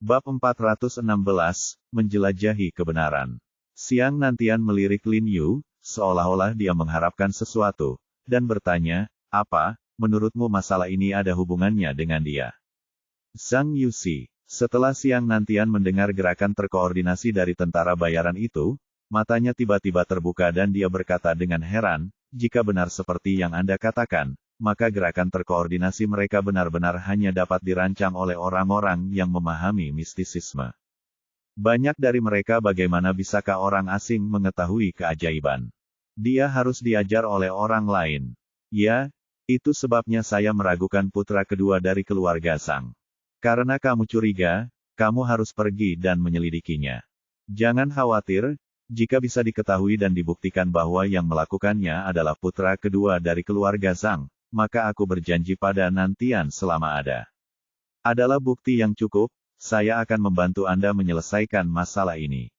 Bab 416, Menjelajahi Kebenaran. Xiang Nantian melirik Lin Yu, seolah-olah dia mengharapkan sesuatu, dan bertanya, apa, menurutmu masalah ini ada hubungannya dengan dia? Zhang Yuxi. Setelah Xiang Nantian mendengar gerakan terkoordinasi dari tentara bayaran itu, matanya tiba-tiba terbuka dan dia berkata dengan heran, jika benar seperti yang Anda katakan, maka gerakan terkoordinasi mereka benar-benar hanya dapat dirancang oleh orang-orang yang memahami mistisisme. Banyak dari mereka bagaimana bisakah orang asing mengetahui keajaiban? Dia harus diajar oleh orang lain. Ya, itu sebabnya saya meragukan putra kedua dari keluarga Zhang. Karena kamu curiga, kamu harus pergi dan menyelidikinya. Jangan khawatir, jika bisa diketahui dan dibuktikan bahwa yang melakukannya adalah putra kedua dari keluarga Zhang, maka aku berjanji pada Nantian selama adalah bukti yang cukup, saya akan membantu Anda menyelesaikan masalah ini.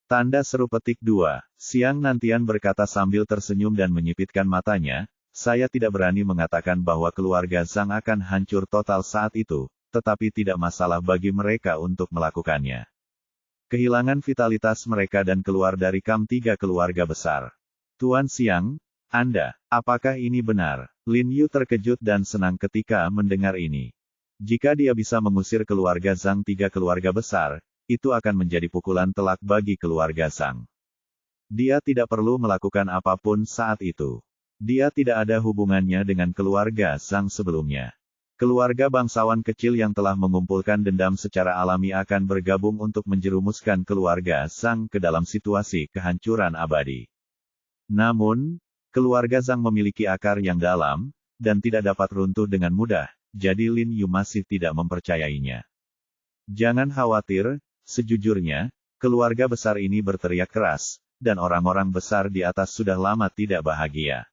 Tanda seru petik 2. Xiang Nantian berkata sambil tersenyum dan menyipitkan matanya, saya tidak berani mengatakan bahwa keluarga Zhang akan hancur total saat itu, tetapi tidak masalah bagi mereka untuk melakukannya. Kehilangan vitalitas mereka dan keluar dari kam 3 keluarga besar. Tuan Xiang, Anda, apakah ini benar? Lin Yu terkejut dan senang ketika mendengar ini. Jika dia bisa mengusir keluarga Zhang 3 keluarga besar, itu akan menjadi pukulan telak bagi keluarga Zhang. Dia tidak perlu melakukan apapun saat itu. Dia tidak ada hubungannya dengan keluarga Zhang sebelumnya. Keluarga bangsawan kecil yang telah mengumpulkan dendam secara alami akan bergabung untuk menjerumuskan keluarga Zhang ke dalam situasi kehancuran abadi. Namun, keluarga Zhang memiliki akar yang dalam, dan tidak dapat runtuh dengan mudah, jadi Lin Yu masih tidak mempercayainya. Jangan khawatir, sejujurnya, keluarga besar ini berteriak keras, dan orang-orang besar di atas sudah lama tidak bahagia.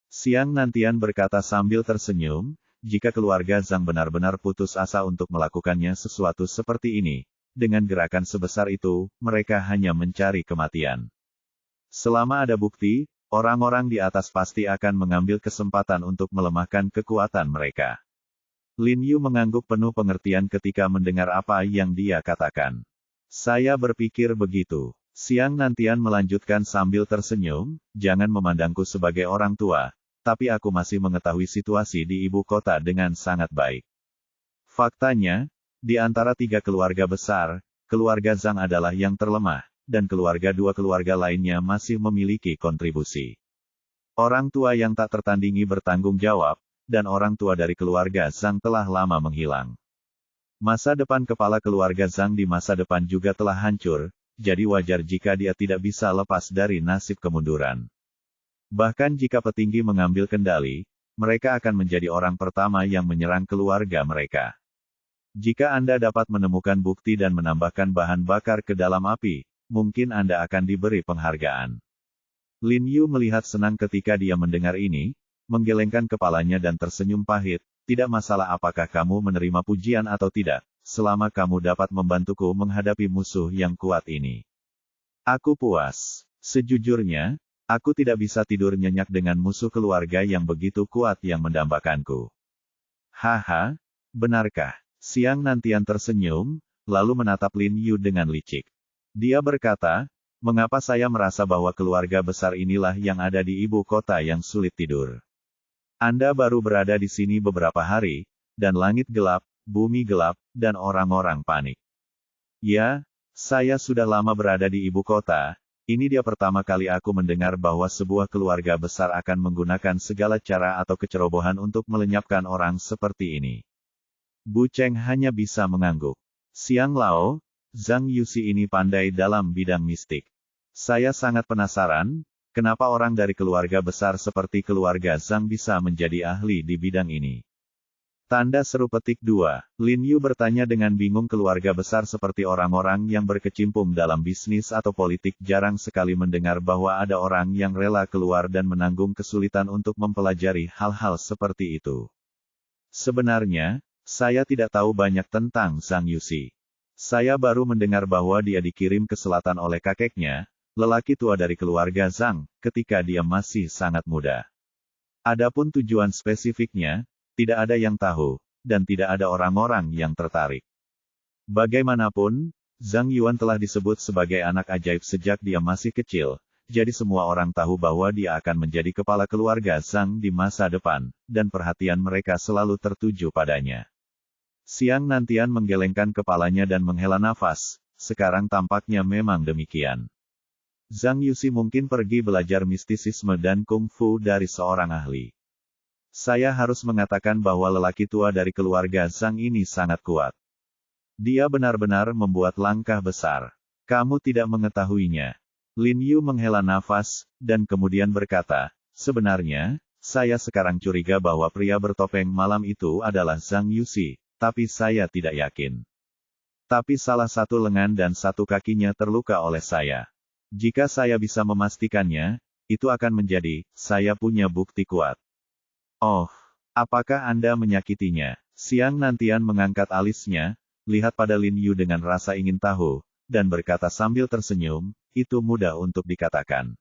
Xiang Nantian berkata sambil tersenyum, jika keluarga Zhang benar-benar putus asa untuk melakukannya sesuatu seperti ini, dengan gerakan sebesar itu, mereka hanya mencari kematian. Selama ada bukti, orang-orang di atas pasti akan mengambil kesempatan untuk melemahkan kekuatan mereka. Lin Yu mengangguk penuh pengertian ketika mendengar apa yang dia katakan. Saya berpikir begitu. Xiang Nantian melanjutkan sambil tersenyum, jangan memandangku sebagai orang tua, tapi aku masih mengetahui situasi di ibu kota dengan sangat baik. Faktanya, di antara 3 keluarga besar, keluarga Zhang adalah yang terlemah, dan keluarga 2 keluarga lainnya masih memiliki kontribusi. Orang tua yang tak tertandingi bertanggung jawab, dan orang tua dari keluarga Zhang telah lama menghilang. Masa depan kepala keluarga Zhang di masa depan juga telah hancur, jadi wajar jika dia tidak bisa lepas dari nasib kemunduran. Bahkan jika petinggi mengambil kendali, mereka akan menjadi orang pertama yang menyerang keluarga mereka. Jika Anda dapat menemukan bukti dan menambahkan bahan bakar ke dalam api, mungkin Anda akan diberi penghargaan. Lin Yu melihat senang ketika dia mendengar ini, menggelengkan kepalanya dan tersenyum pahit, tidak masalah apakah kamu menerima pujian atau tidak, selama kamu dapat membantuku menghadapi musuh yang kuat ini. Aku puas. Sejujurnya, aku tidak bisa tidur nyenyak dengan musuh keluarga yang begitu kuat yang mendambakanku. Haha, benarkah? Xiang Nantian tersenyum, lalu menatap Lin Yu dengan licik. Dia berkata, mengapa saya merasa bahwa keluarga besar inilah yang ada di ibu kota yang sulit tidur? Anda baru berada di sini beberapa hari, dan langit gelap, bumi gelap, dan orang-orang panik. Ya, saya sudah lama berada di ibu kota, ini dia pertama kali aku mendengar bahwa sebuah keluarga besar akan menggunakan segala cara atau kecerobohan untuk melenyapkan orang seperti ini. Bu Cheng hanya bisa mengangguk. Xiang Lao, Zhang Yuxi ini pandai dalam bidang mistik. Saya sangat penasaran, kenapa orang dari keluarga besar seperti keluarga Zhang bisa menjadi ahli di bidang ini. Tanda seru petik 2. Lin Yu bertanya dengan bingung. Keluarga besar seperti orang-orang yang berkecimpung dalam bisnis atau politik jarang sekali mendengar bahwa ada orang yang rela keluar dan menanggung kesulitan untuk mempelajari hal-hal seperti itu. Sebenarnya, saya tidak tahu banyak tentang Zhang Yuxi. Saya baru mendengar bahwa dia dikirim ke selatan oleh kakeknya, lelaki tua dari keluarga Zhang, ketika dia masih sangat muda. Adapun tujuan spesifiknya, tidak ada yang tahu, dan tidak ada orang-orang yang tertarik. Bagaimanapun, Zhang Yuan telah disebut sebagai anak ajaib sejak dia masih kecil, jadi semua orang tahu bahwa dia akan menjadi kepala keluarga Zhang di masa depan, dan perhatian mereka selalu tertuju padanya. Xiang Nantian menggelengkan kepalanya dan menghela nafas, sekarang tampaknya memang demikian. Zhang Yuxi mungkin pergi belajar mistisisme dan kungfu dari seorang ahli. Saya harus mengatakan bahwa lelaki tua dari keluarga Zhang ini sangat kuat. Dia benar-benar membuat langkah besar. Kamu tidak mengetahuinya. Lin Yu menghela nafas, dan kemudian berkata, sebenarnya, saya sekarang curiga bahwa pria bertopeng malam itu adalah Zhang Yuxi, tapi saya tidak yakin. Tapi salah satu lengan dan satu kakinya terluka oleh saya. Jika saya bisa memastikannya, itu akan menjadi, saya punya bukti kuat. Oh, apakah Anda menyakitinya? Xiang Nantian mengangkat alisnya, lihat pada Lin Yu dengan rasa ingin tahu, dan berkata sambil tersenyum, itu mudah untuk dikatakan.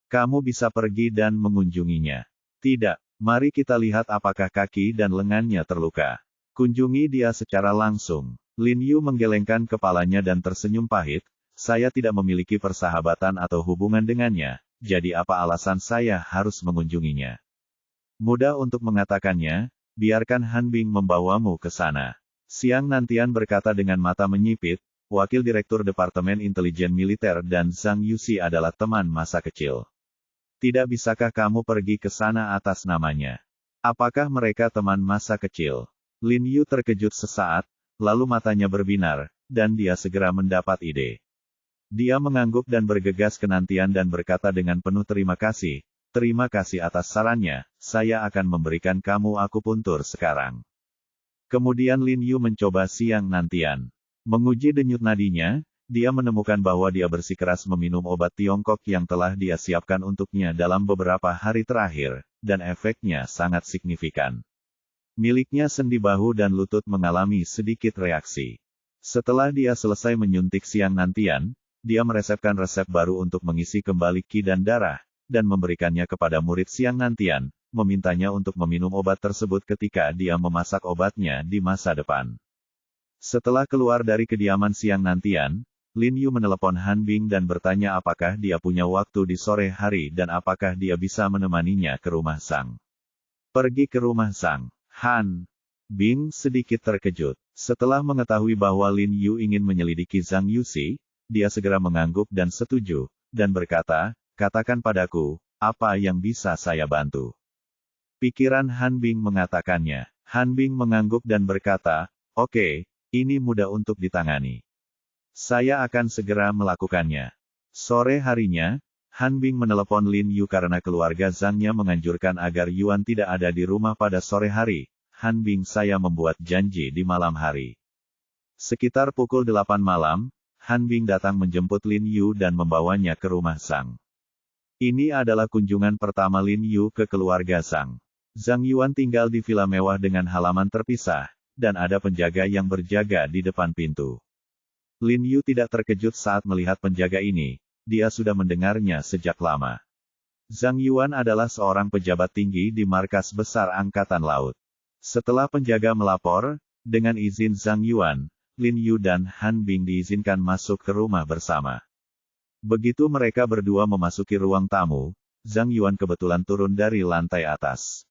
Kamu bisa pergi dan mengunjunginya. Tidak, mari kita lihat apakah kaki dan lengannya terluka. Kunjungi dia secara langsung. Lin Yu menggelengkan kepalanya dan tersenyum pahit, saya tidak memiliki persahabatan atau hubungan dengannya, jadi apa alasan saya harus mengunjunginya? Mudah untuk mengatakannya, biarkan Han Bing membawamu ke sana. Xiang Nantian berkata dengan mata menyipit, Wakil Direktur Departemen Intelijen Militer dan Zhang Yuxi adalah teman masa kecil. Tidak bisakah kamu pergi ke sana atas namanya? Apakah mereka teman masa kecil? Lin Yu terkejut sesaat, lalu matanya berbinar, dan dia segera mendapat ide. Dia mengangguk dan bergegas ke Nantian dan berkata dengan penuh terima kasih atas sarannya, saya akan memberikan kamu akupuntur sekarang. Kemudian Lin Yu mencoba Xiang Nantian. Menguji denyut nadinya, dia menemukan bahwa dia bersikeras meminum obat Tiongkok yang telah dia siapkan untuknya dalam beberapa hari terakhir, dan efeknya sangat signifikan. Miliknya sendi bahu dan lutut mengalami sedikit reaksi. Setelah dia selesai menyuntik Xiang Nantian, dia meresepkan resep baru untuk mengisi kembali qi dan darah, dan memberikannya kepada murid Xiang Nantian, memintanya untuk meminum obat tersebut ketika dia memasak obatnya di masa depan. Setelah keluar dari kediaman Xiang Nantian, Lin Yu menelepon Han Bing dan bertanya apakah dia punya waktu di sore hari dan apakah dia bisa menemaninya ke rumah Zhang. Pergi ke rumah Zhang. Han Bing sedikit terkejut. Setelah mengetahui bahwa Lin Yu ingin menyelidiki Zhang Yuxi, dia segera mengangguk dan setuju, dan berkata, katakan padaku, apa yang bisa saya bantu? Pikiran Han Bing mengatakannya. Han Bing mengangguk dan berkata, oke, ini mudah untuk ditangani. Saya akan segera melakukannya. Sore harinya, Han Bing menelepon Lin Yu karena keluarga Zhang-nya menganjurkan agar Yuan tidak ada di rumah pada sore hari. Han Bing, saya membuat janji di malam hari. Sekitar pukul 8 malam, Han Bing datang menjemput Lin Yu dan membawanya ke rumah Zhang. Ini adalah kunjungan pertama Lin Yu ke keluarga Zhang. Zhang Yuan tinggal di villa mewah dengan halaman terpisah, dan ada penjaga yang berjaga di depan pintu. Lin Yu tidak terkejut saat melihat penjaga ini, dia sudah mendengarnya sejak lama. Zhang Yuan adalah seorang pejabat tinggi di markas besar Angkatan Laut. Setelah penjaga melapor, dengan izin Zhang Yuan, Lin Yu dan Han Bing diizinkan masuk ke rumah bersama. Begitu mereka berdua memasuki ruang tamu, Zhang Yuan kebetulan turun dari lantai atas.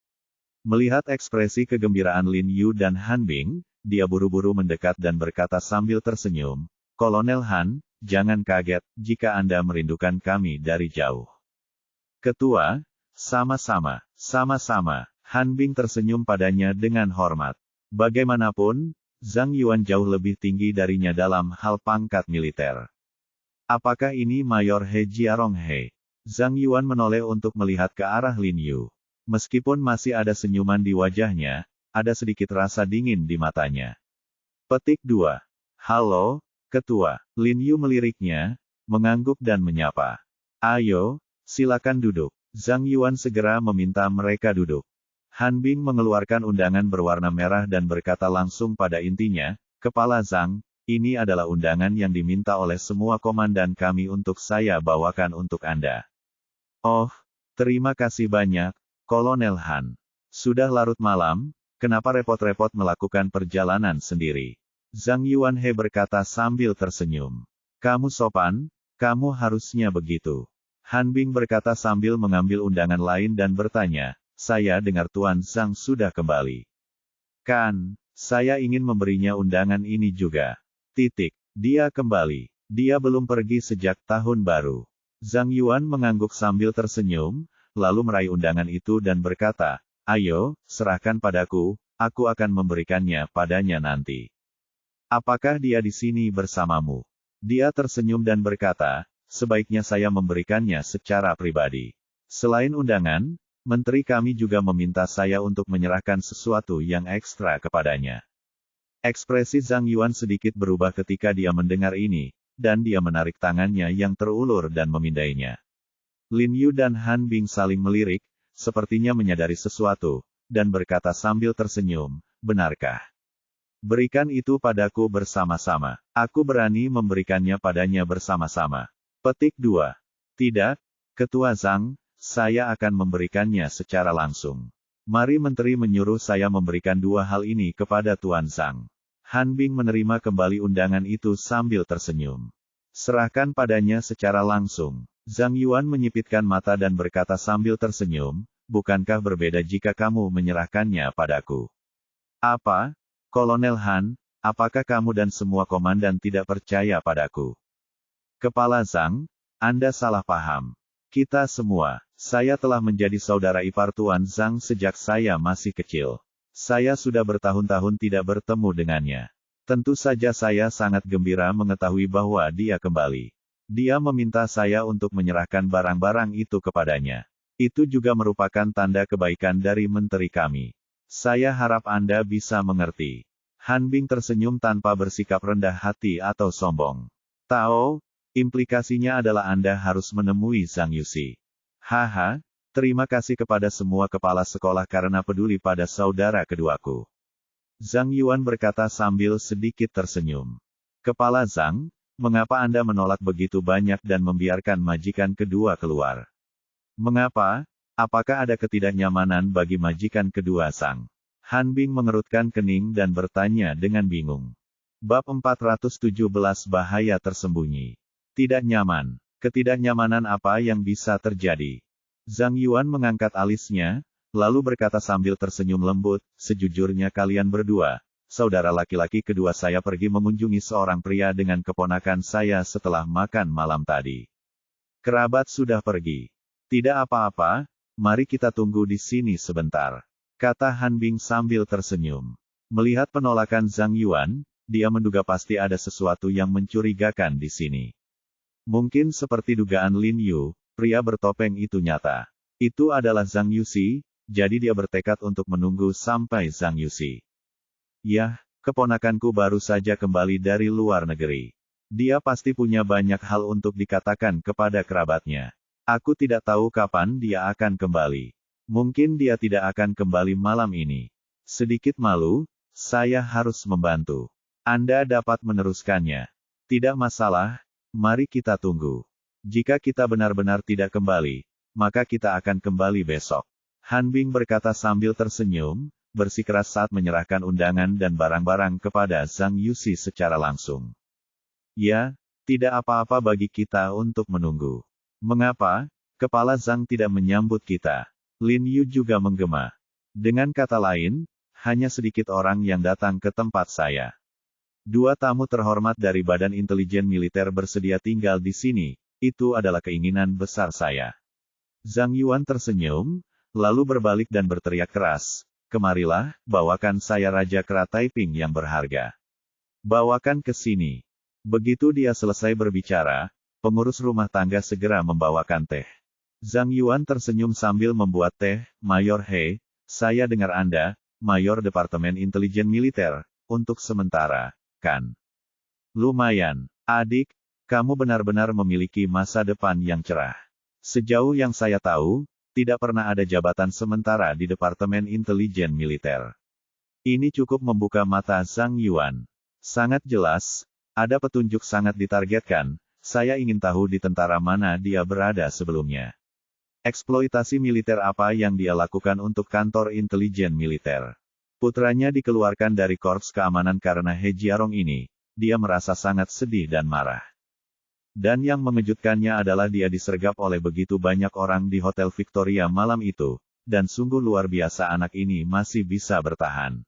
Melihat ekspresi kegembiraan Lin Yu dan Han Bing, dia buru-buru mendekat dan berkata sambil tersenyum, Kolonel Han, jangan kaget jika Anda merindukan kami dari jauh. Ketua, sama-sama. Han Bing tersenyum padanya dengan hormat. Bagaimanapun, Zhang Yuan jauh lebih tinggi darinya dalam hal pangkat militer. Apakah ini Mayor He Jiaronghe? Zhang Yuan menoleh untuk melihat ke arah Lin Yu. Meskipun masih ada senyuman di wajahnya, ada sedikit rasa dingin di matanya. Petik 2. Halo, Ketua. Lin Yu meliriknya, mengangguk dan menyapa. Ayo, silakan duduk. Zhang Yuan segera meminta mereka duduk. Han Bing mengeluarkan undangan berwarna merah dan berkata langsung pada intinya, Kepala Zhang, ini adalah undangan yang diminta oleh semua komandan kami untuk saya bawakan untuk Anda. Oh, terima kasih banyak, Kolonel Han. Sudah larut malam, kenapa repot-repot melakukan perjalanan sendiri? Zhang Yuanhe berkata sambil tersenyum. Kamu sopan, kamu harusnya begitu. Han Bing berkata sambil mengambil undangan lain dan bertanya, saya dengar Tuan Zhang sudah kembali. Kan, saya ingin memberinya undangan ini juga. Dia kembali. Dia belum pergi sejak tahun baru. Zhang Yuan mengangguk sambil tersenyum, lalu meraih undangan itu dan berkata, ayo, serahkan padaku, aku akan memberikannya padanya nanti. Apakah dia di sini bersamamu? Dia tersenyum dan berkata, sebaiknya saya memberikannya secara pribadi. Selain undangan, menteri kami juga meminta saya untuk menyerahkan sesuatu yang ekstra kepadanya. Ekspresi Zhang Yuan sedikit berubah ketika dia mendengar ini, dan dia menarik tangannya yang terulur dan memindainya. Lin Yu dan Han Bing saling melirik, sepertinya menyadari sesuatu, dan berkata sambil tersenyum, benarkah? Berikan itu padaku bersama-sama. Aku berani memberikannya padanya bersama-sama. Petik 2. Tidak, Ketua Zhang, saya akan memberikannya secara langsung. Mari menteri menyuruh saya memberikan dua hal ini kepada Tuan Zhang. Han Bing menerima kembali undangan itu sambil tersenyum. Serahkan padanya secara langsung. Zhang Yuan menyipitkan mata dan berkata sambil tersenyum, bukankah berbeda jika kamu menyerahkannya padaku? Apa? Kolonel Han, apakah kamu dan semua komandan tidak percaya padaku? Kepala Zhang, Anda salah paham. Kita semua, saya telah menjadi saudara ipar Tuan Zhang sejak saya masih kecil. Saya sudah bertahun-tahun tidak bertemu dengannya. Tentu saja saya sangat gembira mengetahui bahwa dia kembali. Dia meminta saya untuk menyerahkan barang-barang itu kepadanya. Itu juga merupakan tanda kebaikan dari menteri kami. Saya harap Anda bisa mengerti. Han Bing tersenyum tanpa bersikap rendah hati atau sombong. Tao, implikasinya adalah Anda harus menemui Zhang Yuxi. Haha, terima kasih kepada semua kepala sekolah karena peduli pada saudara keduaku. Zhang Yuan berkata sambil sedikit tersenyum. Kepala Zhang, mengapa Anda menolak begitu banyak dan membiarkan majikan kedua keluar? Mengapa? Apakah ada ketidaknyamanan bagi majikan kedua Zhang? Han Bing mengerutkan kening dan bertanya dengan bingung. Bab 417 Bahaya Tersembunyi. Tidak nyaman. Ketidaknyamanan apa yang bisa terjadi? Zhang Yuan mengangkat alisnya, lalu berkata sambil tersenyum lembut, sejujurnya kalian berdua, saudara laki-laki kedua saya pergi mengunjungi seorang pria dengan keponakan saya setelah makan malam tadi. Kerabat sudah pergi. Tidak apa-apa, mari kita tunggu di sini sebentar, kata Han Bing sambil tersenyum. Melihat penolakan Zhang Yuan, dia menduga pasti ada sesuatu yang mencurigakan di sini. Mungkin seperti dugaan Lin Yu, pria bertopeng itu nyata. Itu adalah Zhang Yuxi, jadi dia bertekad untuk menunggu sampai Zhang Yuxi. Yah, keponakanku baru saja kembali dari luar negeri. Dia pasti punya banyak hal untuk dikatakan kepada kerabatnya. Aku tidak tahu kapan dia akan kembali. Mungkin dia tidak akan kembali malam ini. Sedikit malu, saya harus membantu. Anda dapat meneruskannya. Tidak masalah, mari kita tunggu. Jika kita benar-benar tidak kembali, maka kita akan kembali besok. Han Bing berkata sambil tersenyum, bersikeras saat menyerahkan undangan dan barang-barang kepada Zhang Yuxi secara langsung. Ya, tidak apa-apa bagi kita untuk menunggu. Mengapa? Kepala Zhang tidak menyambut kita. Lin Yu juga menggema. Dengan kata lain, hanya sedikit orang yang datang ke tempat saya. Dua tamu terhormat dari Badan Intelijen Militer bersedia tinggal di sini, itu adalah keinginan besar saya. Zhang Yuan tersenyum, lalu berbalik dan berteriak keras, kemarilah, bawakan saya Raja Kera Taiping yang berharga. Bawakan ke sini. Begitu dia selesai berbicara, pengurus rumah tangga segera membawakan teh. Zhang Yuan tersenyum sambil membuat teh, Mayor He, saya dengar Anda, Mayor Departemen Intelijen Militer, untuk sementara, kan? Lumayan, adik, kamu benar-benar memiliki masa depan yang cerah. Sejauh yang saya tahu, tidak pernah ada jabatan sementara di Departemen Intelijen Militer. Ini cukup membuka mata Zhang Yuan. Sangat jelas, ada petunjuk sangat ditargetkan, saya ingin tahu di tentara mana dia berada sebelumnya. Eksploitasi militer apa yang dia lakukan untuk kantor intelijen militer. Putranya dikeluarkan dari korps keamanan karena He Jiarong ini, dia merasa sangat sedih dan marah. Dan yang mengejutkannya adalah dia disergap oleh begitu banyak orang di Hotel Victoria malam itu, dan sungguh luar biasa anak ini masih bisa bertahan.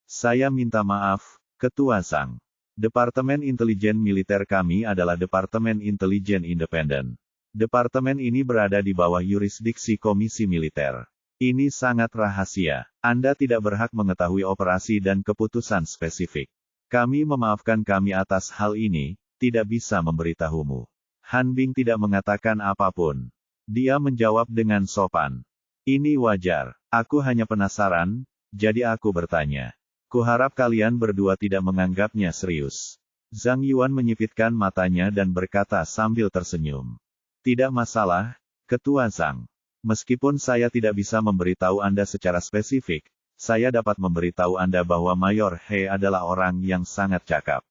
Saya minta maaf, Ketua Zhang. Departemen Intelijen Militer kami adalah Departemen Intelijen Independen. Departemen ini berada di bawah yurisdiksi Komisi Militer. Ini sangat rahasia. Anda tidak berhak mengetahui operasi dan keputusan spesifik. Kami memaafkan kami atas hal ini, tidak bisa memberitahumu. Han Bing tidak mengatakan apapun. Dia menjawab dengan sopan. Ini wajar. Aku hanya penasaran, jadi aku bertanya. Kuharap kalian berdua tidak menganggapnya serius. Zhang Yuan menyipitkan matanya dan berkata sambil tersenyum. Tidak masalah, Ketua Zhang. Meskipun saya tidak bisa memberitahu Anda secara spesifik, saya dapat memberitahu Anda bahwa Mayor He adalah orang yang sangat cakap.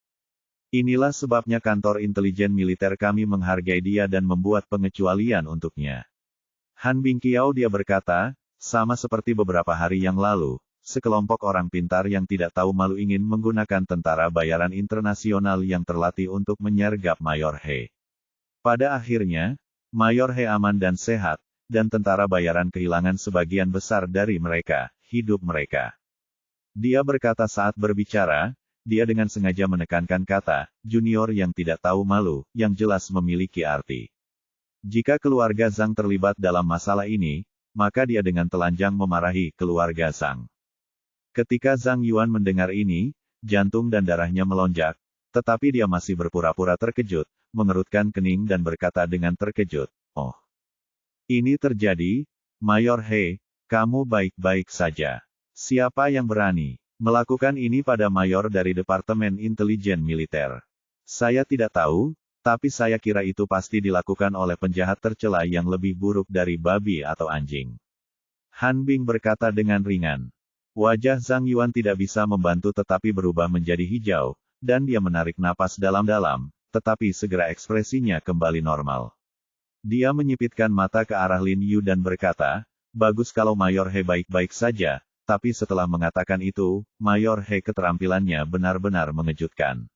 Inilah sebabnya kantor intelijen militer kami menghargai dia dan membuat pengecualian untuknya. Han Bingqiao dia berkata, sama seperti beberapa hari yang lalu, sekelompok orang pintar yang tidak tahu malu ingin menggunakan tentara bayaran internasional yang terlatih untuk menyergap Mayor He. Pada akhirnya, Mayor He aman dan sehat, dan tentara bayaran kehilangan sebagian besar dari mereka, hidup mereka. Dia berkata saat berbicara, dia dengan sengaja menekankan kata, junior yang tidak tahu malu, yang jelas memiliki arti. Jika keluarga Zhang terlibat dalam masalah ini, maka dia dengan telanjang memarahi keluarga Zhang. Ketika Zhang Yuan mendengar ini, jantung dan darahnya melonjak, tetapi dia masih berpura-pura terkejut, mengerutkan kening dan berkata dengan terkejut, oh. Ini terjadi, Mayor He, kamu baik-baik saja. Siapa yang berani melakukan ini pada mayor dari Departemen Intelijen Militer? Saya tidak tahu, tapi saya kira itu pasti dilakukan oleh penjahat tercela yang lebih buruk dari babi atau anjing. Han Bing berkata dengan ringan. Wajah Zhang Yuan tidak bisa membantu tetapi berubah menjadi hijau, dan dia menarik napas dalam-dalam, tetapi segera ekspresinya kembali normal. Dia menyipitkan mata ke arah Lin Yu dan berkata, bagus kalau Mayor He baik-baik saja, tapi setelah mengatakan itu, Mayor He keterampilannya benar-benar mengejutkan.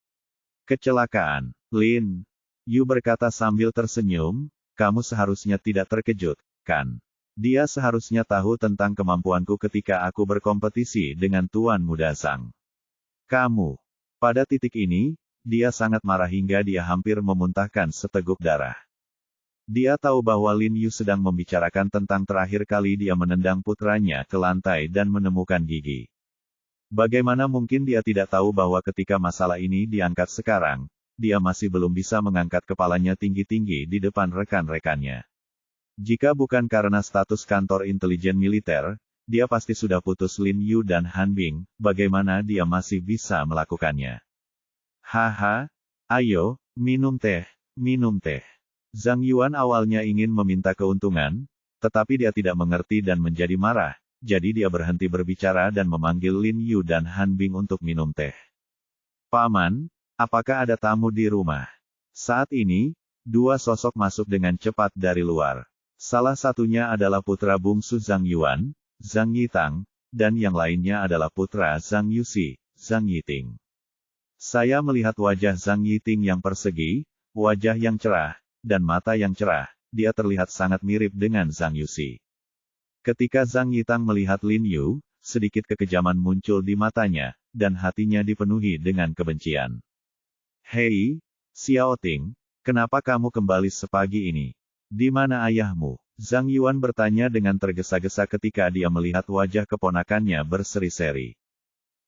Kecelakaan, Lin Yu berkata sambil tersenyum, kamu seharusnya tidak terkejut, kan? Dia seharusnya tahu tentang kemampuanku ketika aku berkompetisi dengan Tuan Muda Zhang. Kamu. Pada titik ini, dia sangat marah hingga dia hampir memuntahkan seteguk darah. Dia tahu bahwa Lin Yu sedang membicarakan tentang terakhir kali dia menendang putranya ke lantai dan menemukan gigi. Bagaimana mungkin dia tidak tahu bahwa ketika masalah ini diangkat sekarang, dia masih belum bisa mengangkat kepalanya tinggi-tinggi di depan rekan-rekannya. Jika bukan karena status kantor intelijen militer, dia pasti sudah putus Lin Yu dan Han Bing, bagaimana dia masih bisa melakukannya. Haha, ayo, minum teh, minum teh. Zhang Yuan awalnya ingin meminta keuntungan, tetapi dia tidak mengerti dan menjadi marah, jadi dia berhenti berbicara dan memanggil Lin Yu dan Han Bing untuk minum teh. Paman, apakah ada tamu di rumah? Saat ini, dua sosok masuk dengan cepat dari luar. Salah satunya adalah putra bungsu Zhang Yuan, Zhang Yitang, dan yang lainnya adalah putra Zhang Yuxi, Zhang Yiting. Saya melihat wajah Zhang Yiting yang persegi, wajah yang cerah, dan mata yang cerah, dia terlihat sangat mirip dengan Zhang Yuxi. Ketika Zhang Yitang melihat Lin Yu, sedikit kekejaman muncul di matanya, dan hatinya dipenuhi dengan kebencian. Hei, Xiao Ting, kenapa kamu kembali sepagi ini? Di mana ayahmu? Zhang Yuan bertanya dengan tergesa-gesa ketika dia melihat wajah keponakannya berseri-seri.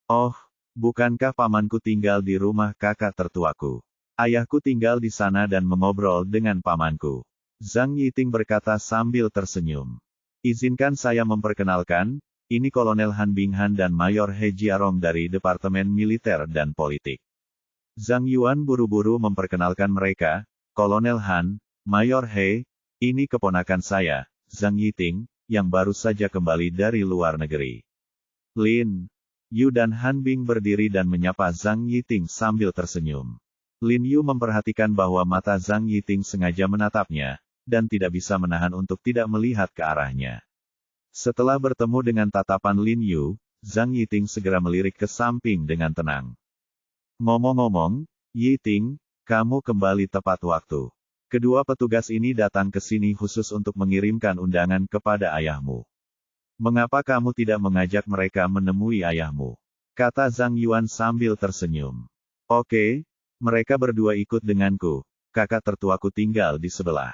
Oh, bukankah pamanku tinggal di rumah kakak tertuaku? Ayahku tinggal di sana dan mengobrol dengan pamanku. Zhang Yiting berkata sambil tersenyum. Izinkan saya memperkenalkan, ini Kolonel Han Binghan dan Mayor He Jiarong dari Departemen Militer dan Politik. Zhang Yuan buru-buru memperkenalkan mereka, Kolonel Han, Mayor He, ini keponakan saya, Zhang Yiting, yang baru saja kembali dari luar negeri. Lin Yu dan Han Bing berdiri dan menyapa Zhang Yiting sambil tersenyum. Lin Yu memperhatikan bahwa mata Zhang Yiting sengaja menatapnya, dan tidak bisa menahan untuk tidak melihat ke arahnya. Setelah bertemu dengan tatapan Lin Yu, Zhang Yiting segera melirik ke samping dengan tenang. Ngomong-ngomong, Yiting, kamu kembali tepat waktu. Kedua petugas ini datang ke sini khusus untuk mengirimkan undangan kepada ayahmu. Mengapa kamu tidak mengajak mereka menemui ayahmu? Kata Zhang Yuan sambil tersenyum. Oke, mereka berdua ikut denganku, kakak tertuaku tinggal di sebelah.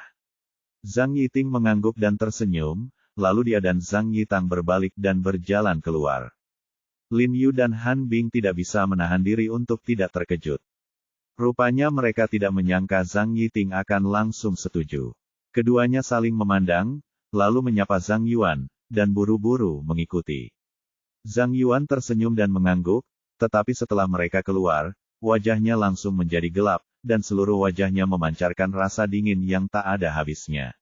Zhang Yiting mengangguk dan tersenyum, lalu dia dan Zhang Yitang berbalik dan berjalan keluar. Lin Yu dan Han Bing tidak bisa menahan diri untuk tidak terkejut. Rupanya mereka tidak menyangka Zhang Yiting akan langsung setuju. Keduanya saling memandang, lalu menyapa Zhang Yuan, dan buru-buru mengikuti. Zhang Yuan tersenyum dan mengangguk, tetapi setelah mereka keluar, wajahnya langsung menjadi gelap, dan seluruh wajahnya memancarkan rasa dingin yang tak ada habisnya.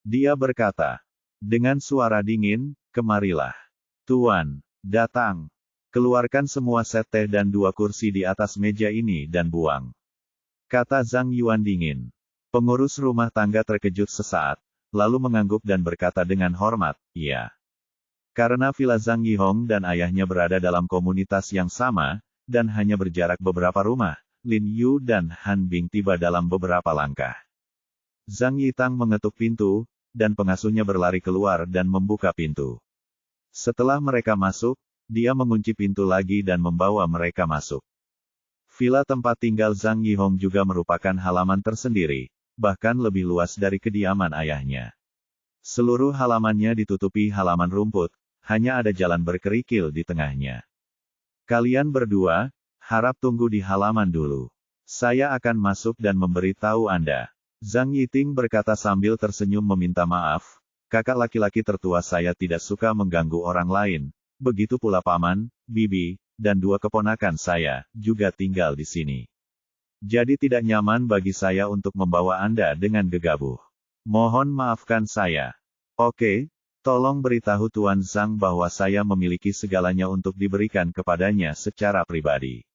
Dia berkata, dengan suara dingin, kemarilah. Tuan, datang. Keluarkan semua set teh dan 2 kursi di atas meja ini dan buang. Kata Zhang Yuan dingin. Pengurus rumah tangga terkejut sesaat, lalu mengangguk dan berkata dengan hormat, iya. Karena Villa Zhang Yihong dan ayahnya berada dalam komunitas yang sama, dan hanya berjarak beberapa rumah, Lin Yu dan Han Bing tiba dalam beberapa langkah. Zhang Yitang mengetuk pintu, dan pengasuhnya berlari keluar dan membuka pintu. Setelah mereka masuk, dia mengunci pintu lagi dan membawa mereka masuk. Villa tempat tinggal Zhang Yihong juga merupakan halaman tersendiri, bahkan lebih luas dari kediaman ayahnya. Seluruh halamannya ditutupi halaman rumput, hanya ada jalan berkerikil di tengahnya. Kalian berdua, harap tunggu di halaman dulu. Saya akan masuk dan memberitahu Anda. Zhang Yiting berkata sambil tersenyum meminta maaf, kakak laki-laki tertua saya tidak suka mengganggu orang lain. Begitu pula paman, bibi, dan 2 keponakan saya, juga tinggal di sini. Jadi tidak nyaman bagi saya untuk membawa Anda dengan gegabah. Mohon maafkan saya. Oke, tolong beritahu Tuan Zhang bahwa saya memiliki segalanya untuk diberikan kepadanya secara pribadi.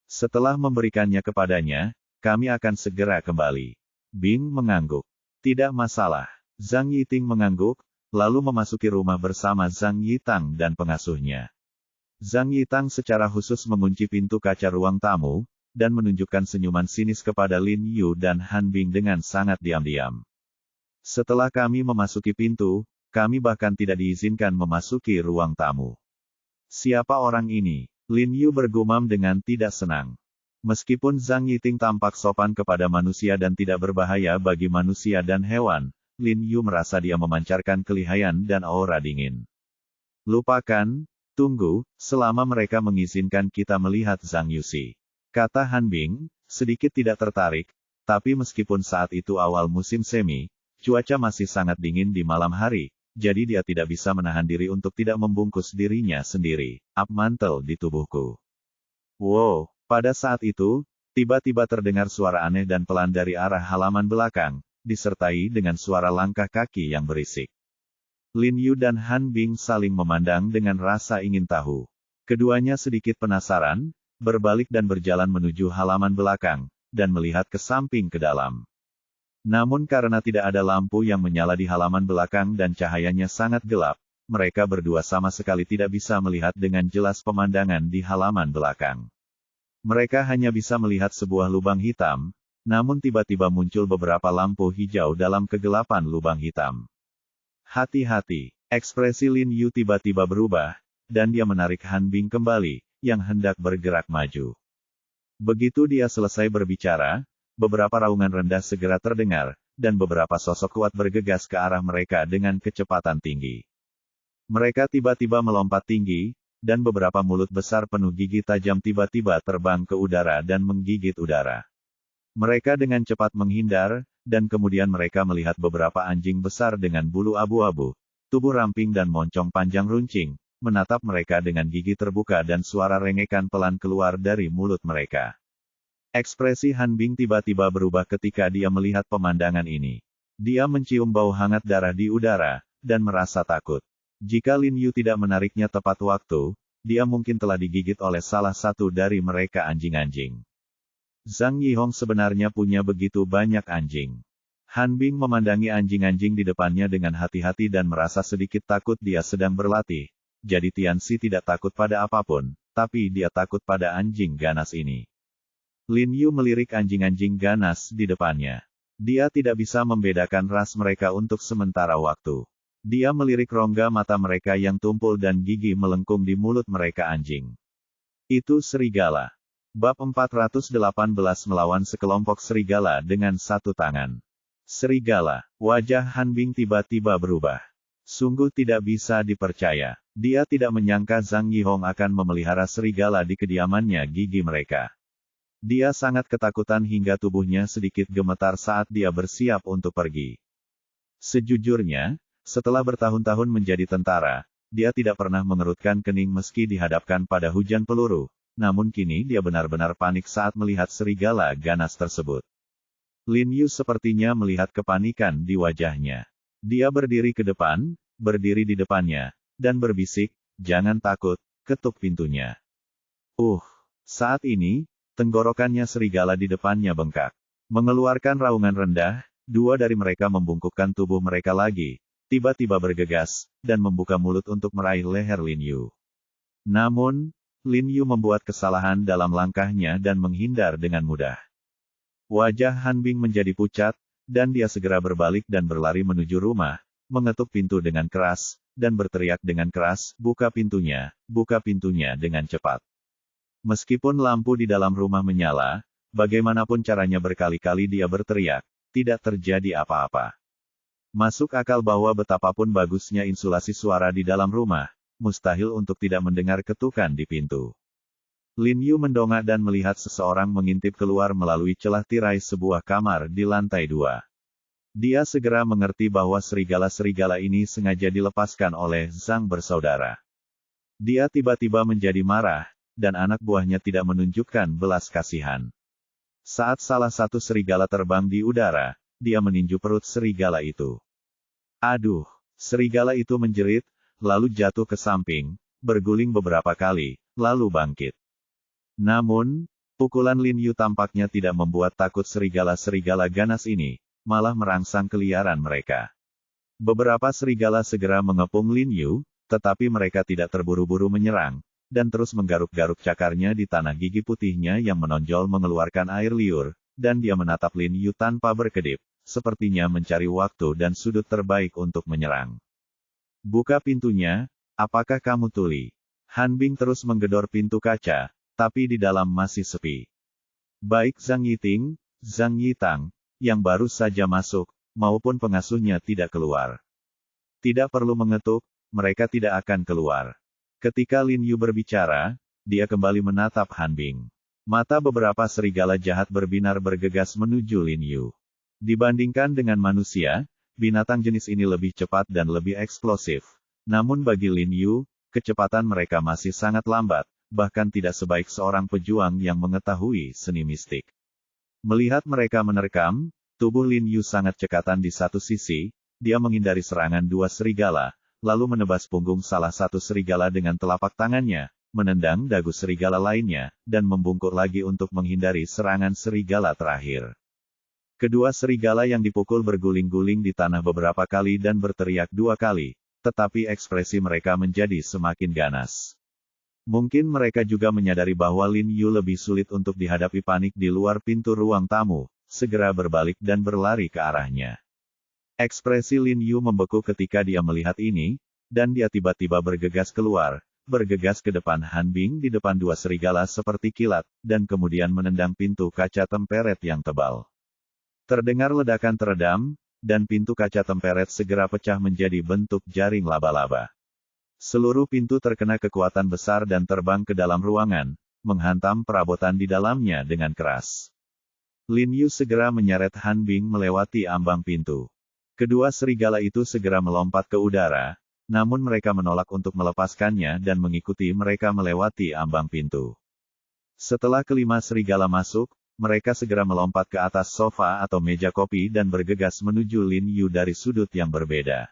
Setelah memberikannya kepadanya, kami akan segera kembali. Bing mengangguk. Tidak masalah. Zhang Yiting mengangguk, lalu memasuki rumah bersama Zhang Yitang dan pengasuhnya. Zhang Yitang secara khusus mengunci pintu kaca ruang tamu, dan menunjukkan senyuman sinis kepada Lin Yu dan Han Bing dengan sangat diam-diam. Setelah kami memasuki pintu, kami bahkan tidak diizinkan memasuki ruang tamu. Siapa orang ini? Lin Yu bergumam dengan tidak senang. Meskipun Zhang Yiting tampak sopan kepada manusia dan tidak berbahaya bagi manusia dan hewan, Lin Yu merasa dia memancarkan kelihayan dan aura dingin. Lupakan, tunggu, selama mereka mengizinkan kita melihat Zhang Yuxi. Kata Han Bing, sedikit tidak tertarik, tapi meskipun saat itu awal musim semi, cuaca masih sangat dingin di malam hari, jadi dia tidak bisa menahan diri untuk tidak membungkus dirinya sendiri. Up mantel di tubuhku. Wow, pada saat itu, tiba-tiba terdengar suara aneh dan pelan dari arah halaman belakang, disertai dengan suara langkah kaki yang berisik. Lin Yu dan Han Bing saling memandang dengan rasa ingin tahu. Keduanya sedikit penasaran, berbalik dan berjalan menuju halaman belakang, dan melihat ke samping ke dalam. Namun karena tidak ada lampu yang menyala di halaman belakang dan cahayanya sangat gelap, mereka berdua sama sekali tidak bisa melihat dengan jelas pemandangan di halaman belakang. Mereka hanya bisa melihat sebuah lubang hitam, namun tiba-tiba muncul beberapa lampu hijau dalam kegelapan lubang hitam. Hati-hati, ekspresi Lin Yu tiba-tiba berubah, dan dia menarik Han Bing kembali, yang hendak bergerak maju. Begitu dia selesai berbicara, beberapa raungan rendah segera terdengar, dan beberapa sosok kuat bergegas ke arah mereka dengan kecepatan tinggi. Mereka tiba-tiba melompat tinggi, dan beberapa mulut besar penuh gigi tajam tiba-tiba terbang ke udara dan menggigit udara. Mereka dengan cepat menghindar, dan kemudian mereka melihat beberapa anjing besar dengan bulu abu-abu, tubuh ramping dan moncong panjang runcing, menatap mereka dengan gigi terbuka dan suara rengekan pelan keluar dari mulut mereka. Ekspresi Han Bing tiba-tiba berubah ketika dia melihat pemandangan ini. Dia mencium bau hangat darah di udara, dan merasa takut. Jika Lin Yu tidak menariknya tepat waktu, dia mungkin telah digigit oleh salah satu dari mereka anjing-anjing. Zhang Yihong sebenarnya punya begitu banyak anjing. Han Bing memandangi anjing-anjing di depannya dengan hati-hati dan merasa sedikit takut dia sedang berlatih, jadi Tianxi tidak takut pada apapun, tapi dia takut pada anjing ganas ini. Lin Yu melirik anjing-anjing ganas di depannya. Dia tidak bisa membedakan ras mereka untuk sementara waktu. Dia melirik rongga mata mereka yang tumpul dan gigi melengkung di mulut mereka anjing. Itu serigala. Bab 418 melawan sekelompok serigala dengan satu tangan. Serigala. Wajah Han Bing tiba-tiba berubah. Sungguh tidak bisa dipercaya. Dia tidak menyangka Zhang Yihong akan memelihara serigala di kediamannya gigi mereka. Dia sangat ketakutan hingga tubuhnya sedikit gemetar saat dia bersiap untuk pergi. Sejujurnya, setelah bertahun-tahun menjadi tentara, dia tidak pernah mengerutkan kening meski dihadapkan pada hujan peluru. Namun kini dia benar-benar panik saat melihat serigala ganas tersebut. Lin Yu sepertinya melihat kepanikan di wajahnya. Dia berdiri ke depan, berdiri di depannya, dan berbisik, "Jangan takut, ketuk pintunya." Saat ini, tenggorokannya serigala di depannya bengkak. Mengeluarkan raungan rendah, dua dari mereka membungkukkan tubuh mereka lagi, tiba-tiba bergegas, dan membuka mulut untuk meraih leher Lin Yu. Namun, Lin Yu membuat kesalahan dalam langkahnya dan menghindar dengan mudah. Wajah Han Bing menjadi pucat, dan dia segera berbalik dan berlari menuju rumah, mengetuk pintu dengan keras, dan berteriak dengan keras, buka pintunya dengan cepat." Meskipun lampu di dalam rumah menyala, bagaimanapun caranya berkali-kali dia berteriak, tidak terjadi apa-apa. Masuk akal bahwa betapapun bagusnya insulasi suara di dalam rumah, mustahil untuk tidak mendengar ketukan di pintu. Lin Yu mendongak dan melihat seseorang mengintip keluar melalui celah tirai sebuah kamar di lantai 2. Dia segera mengerti bahwa serigala-serigala ini sengaja dilepaskan oleh Zhang bersaudara. Dia tiba-tiba menjadi marah, dan anak buahnya tidak menunjukkan belas kasihan. Saat salah satu serigala terbang di udara, dia meninju perut serigala itu. Aduh! Serigala itu menjerit, lalu jatuh ke samping, berguling beberapa kali, lalu bangkit. Namun, pukulan Lin Yu tampaknya tidak membuat takut serigala-serigala ganas ini, malah merangsang keliaran mereka. Beberapa serigala segera mengepung Lin Yu, tetapi mereka tidak terburu-buru menyerang, dan terus menggaruk-garuk cakarnya di tanah gigi putihnya yang menonjol mengeluarkan air liur, dan dia menatap Lin Yu tanpa berkedip, sepertinya mencari waktu dan sudut terbaik untuk menyerang. "Buka pintunya, apakah kamu tuli?" Han Bing terus menggedor pintu kaca, tapi di dalam masih sepi. Baik Zhang Yiting, Zhang Yitang, yang baru saja masuk, maupun pengasuhnya tidak keluar. Tidak perlu mengetuk, mereka tidak akan keluar. Ketika Lin Yu berbicara, dia kembali menatap Han Bing. Mata beberapa serigala jahat berbinar bergegas menuju Lin Yu. Dibandingkan dengan manusia, binatang jenis ini lebih cepat dan lebih eksplosif. Namun bagi Lin Yu, kecepatan mereka masih sangat lambat, bahkan tidak sebaik seorang pejuang yang mengetahui seni mistik. Melihat mereka menerkam, tubuh Lin Yu sangat cekatan di satu sisi, dia menghindari serangan dua serigala, lalu menebas punggung salah satu serigala dengan telapak tangannya, menendang dagu serigala lainnya, dan membungkuk lagi untuk menghindari serangan serigala terakhir. Kedua serigala yang dipukul berguling-guling di tanah beberapa kali dan berteriak dua kali, tetapi ekspresi mereka menjadi semakin ganas. Mungkin mereka juga menyadari bahwa Lin Yu lebih sulit untuk dihadapi. Panik di luar pintu ruang tamu, segera berbalik dan berlari ke arahnya. Ekspresi Lin Yu membeku ketika dia melihat ini, dan dia tiba-tiba bergegas keluar, bergegas ke depan Han Bing di depan dua serigala seperti kilat, dan kemudian menendang pintu kaca temperet yang tebal. Terdengar ledakan teredam, dan pintu kaca temperet segera pecah menjadi bentuk jaring laba-laba. Seluruh pintu terkena kekuatan besar dan terbang ke dalam ruangan, menghantam perabotan di dalamnya dengan keras. Lin Yu segera menyeret Han Bing melewati ambang pintu. Kedua serigala itu segera melompat ke udara, namun mereka menolak untuk melepaskannya dan mengikuti mereka melewati ambang pintu. Setelah kelima serigala masuk, mereka segera melompat ke atas sofa atau meja kopi dan bergegas menuju Lin Yu dari sudut yang berbeda.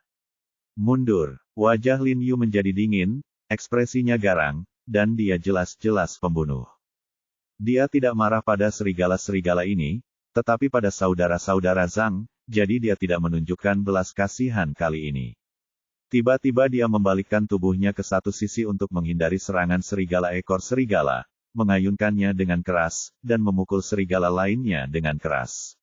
Mundur, wajah Lin Yu menjadi dingin, ekspresinya garang, dan dia jelas-jelas pembunuh. Dia tidak marah pada serigala-serigala ini, tetapi pada saudara-saudara Zhang, jadi dia tidak menunjukkan belas kasihan kali ini. Tiba-tiba dia membalikkan tubuhnya ke satu sisi untuk menghindari serangan serigala ekor serigala, mengayunkannya dengan keras, dan memukul serigala lainnya dengan keras.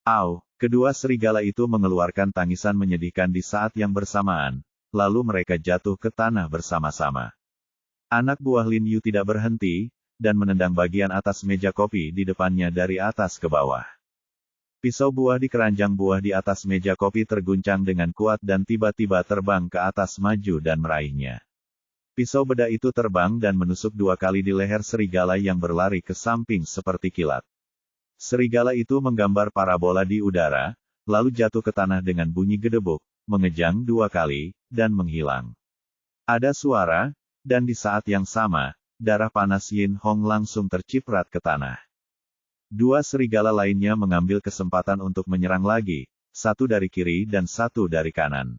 Au! Kedua serigala itu mengeluarkan tangisan menyedihkan di saat yang bersamaan, lalu mereka jatuh ke tanah bersama-sama. Anak buah Lin Yu tidak berhenti, dan menendang bagian atas meja kopi di depannya dari atas ke bawah. Pisau buah di keranjang buah di atas meja kopi terguncang dengan kuat dan tiba-tiba terbang ke atas maju dan meraihnya. Pisau beda itu terbang dan menusuk 2 kali di leher serigala yang berlari ke samping seperti kilat. Serigala itu menggambar parabola di udara, lalu jatuh ke tanah dengan bunyi gedebuk, mengejang 2 kali, dan menghilang. Ada suara, dan di saat yang sama, darah panas Yin Hong langsung terciprat ke tanah. 2 serigala lainnya mengambil kesempatan untuk menyerang lagi, satu dari kiri dan satu dari kanan.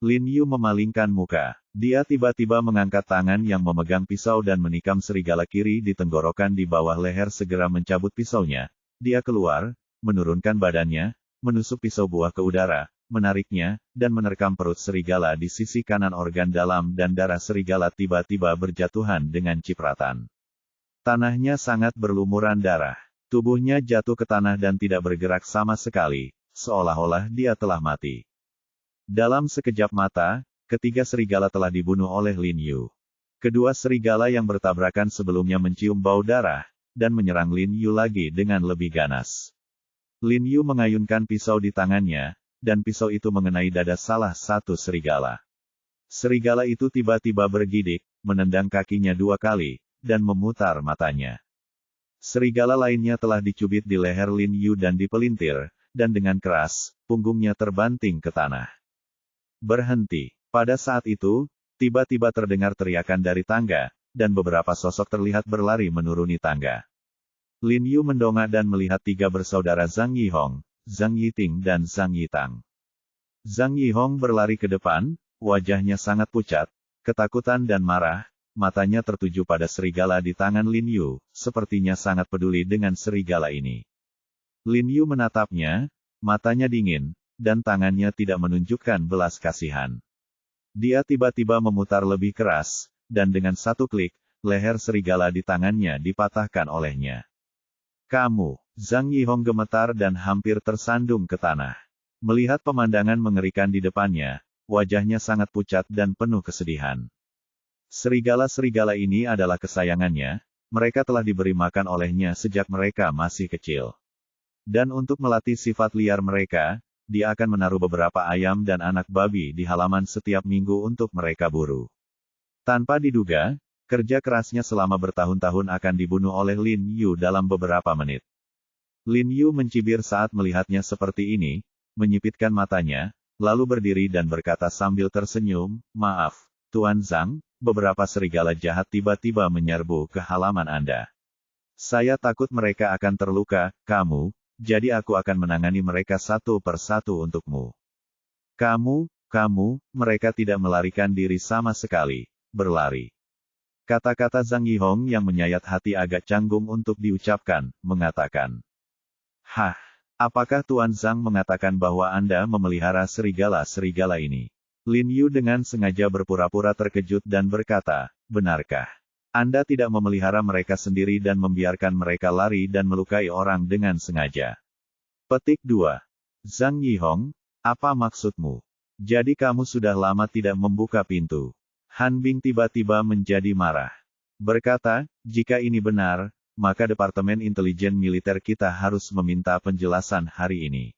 Lin Yu memalingkan muka. Dia tiba-tiba mengangkat tangan yang memegang pisau dan menikam serigala kiri di tenggorokan di bawah leher segera mencabut pisaunya. Dia keluar, menurunkan badannya, menusuk pisau buah ke udara, menariknya, dan menerkam perut serigala di sisi kanan organ dalam dan darah serigala tiba-tiba berjatuhan dengan cipratan. Tanahnya sangat berlumuran darah. Tubuhnya jatuh ke tanah dan tidak bergerak sama sekali, seolah-olah dia telah mati. Dalam sekejap mata, ketiga serigala telah dibunuh oleh Lin Yu. Kedua serigala yang bertabrakan sebelumnya mencium bau darah, dan menyerang Lin Yu lagi dengan lebih ganas. Lin Yu mengayunkan pisau di tangannya, dan pisau itu mengenai dada salah satu serigala. Serigala itu tiba-tiba bergidik, menendang kakinya 2 kali, dan memutar matanya. Serigala lainnya telah dicubit di leher Lin Yu dan dipelintir, dan dengan keras, punggungnya terbanting ke tanah. Berhenti. Pada saat itu, tiba-tiba terdengar teriakan dari tangga, dan beberapa sosok terlihat berlari menuruni tangga. Lin Yu mendongak dan melihat 3 bersaudara Zhang Yihong, Zhang Yiting dan Zhang Yitang. Zhang Yihong berlari ke depan, wajahnya sangat pucat, ketakutan dan marah. Matanya tertuju pada serigala di tangan Lin Yu, sepertinya sangat peduli dengan serigala ini. Lin Yu menatapnya, matanya dingin, dan tangannya tidak menunjukkan belas kasihan. Dia tiba-tiba memutar lebih keras, dan dengan satu klik, leher serigala di tangannya dipatahkan olehnya. Kamu, Zhang Yihong gemetar dan hampir tersandung ke tanah. Melihat pemandangan mengerikan di depannya, wajahnya sangat pucat dan penuh kesedihan. Serigala-serigala ini adalah kesayangannya, mereka telah diberi makan olehnya sejak mereka masih kecil. Dan untuk melatih sifat liar mereka, dia akan menaruh beberapa ayam dan anak babi di halaman setiap minggu untuk mereka buru. Tanpa diduga, kerja kerasnya selama bertahun-tahun akan dibunuh oleh Lin Yu dalam beberapa menit. Lin Yu mencibir saat melihatnya seperti ini, menyipitkan matanya, lalu berdiri dan berkata sambil tersenyum, "Maaf, Tuan Zhang, beberapa serigala jahat tiba-tiba menyerbu ke halaman Anda. Saya takut mereka akan terluka, jadi aku akan menangani mereka satu persatu untukmu." Kamu, mereka tidak melarikan diri sama sekali, berlari. Kata-kata Zhang Yihong yang menyayat hati agak canggung untuk diucapkan, mengatakan, "Hah, apakah Tuan Zhang mengatakan bahwa Anda memelihara serigala-serigala ini?" Lin Yu dengan sengaja berpura-pura terkejut dan berkata, "Benarkah? Anda tidak memelihara mereka sendiri dan membiarkan mereka lari dan melukai orang dengan sengaja?" Petik 2. Zhang Yihong, apa maksudmu? Jadi kamu sudah lama tidak membuka pintu. Han Bing tiba-tiba menjadi marah. Berkata, "Jika ini benar, maka Departemen Intelijen Militer kita harus meminta penjelasan hari ini."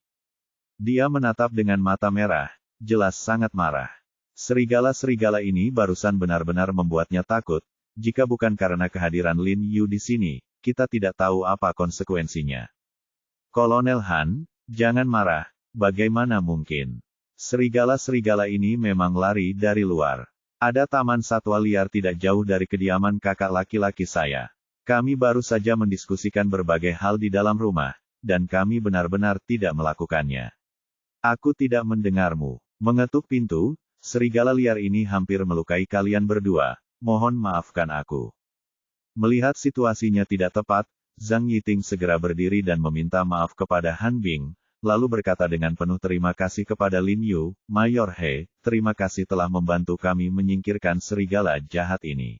Dia menatap dengan mata merah. Jelas sangat marah. Serigala-serigala ini barusan benar-benar membuatnya takut. Jika bukan karena kehadiran Lin Yu di sini, kita tidak tahu apa konsekuensinya. Kolonel Han, jangan marah, bagaimana mungkin? Serigala-serigala ini memang lari dari luar. Ada taman satwa liar tidak jauh dari kediaman kakak laki-laki saya. Kami baru saja mendiskusikan berbagai hal di dalam rumah, dan kami benar-benar tidak melakukannya. Aku tidak mendengarmu. Mengetuk pintu, serigala liar ini hampir melukai kalian berdua, mohon maafkan aku. Melihat situasinya tidak tepat, Zhang Yiting segera berdiri dan meminta maaf kepada Han Bing, lalu berkata dengan penuh terima kasih kepada Lin Yu, Mayor He, terima kasih telah membantu kami menyingkirkan serigala jahat ini.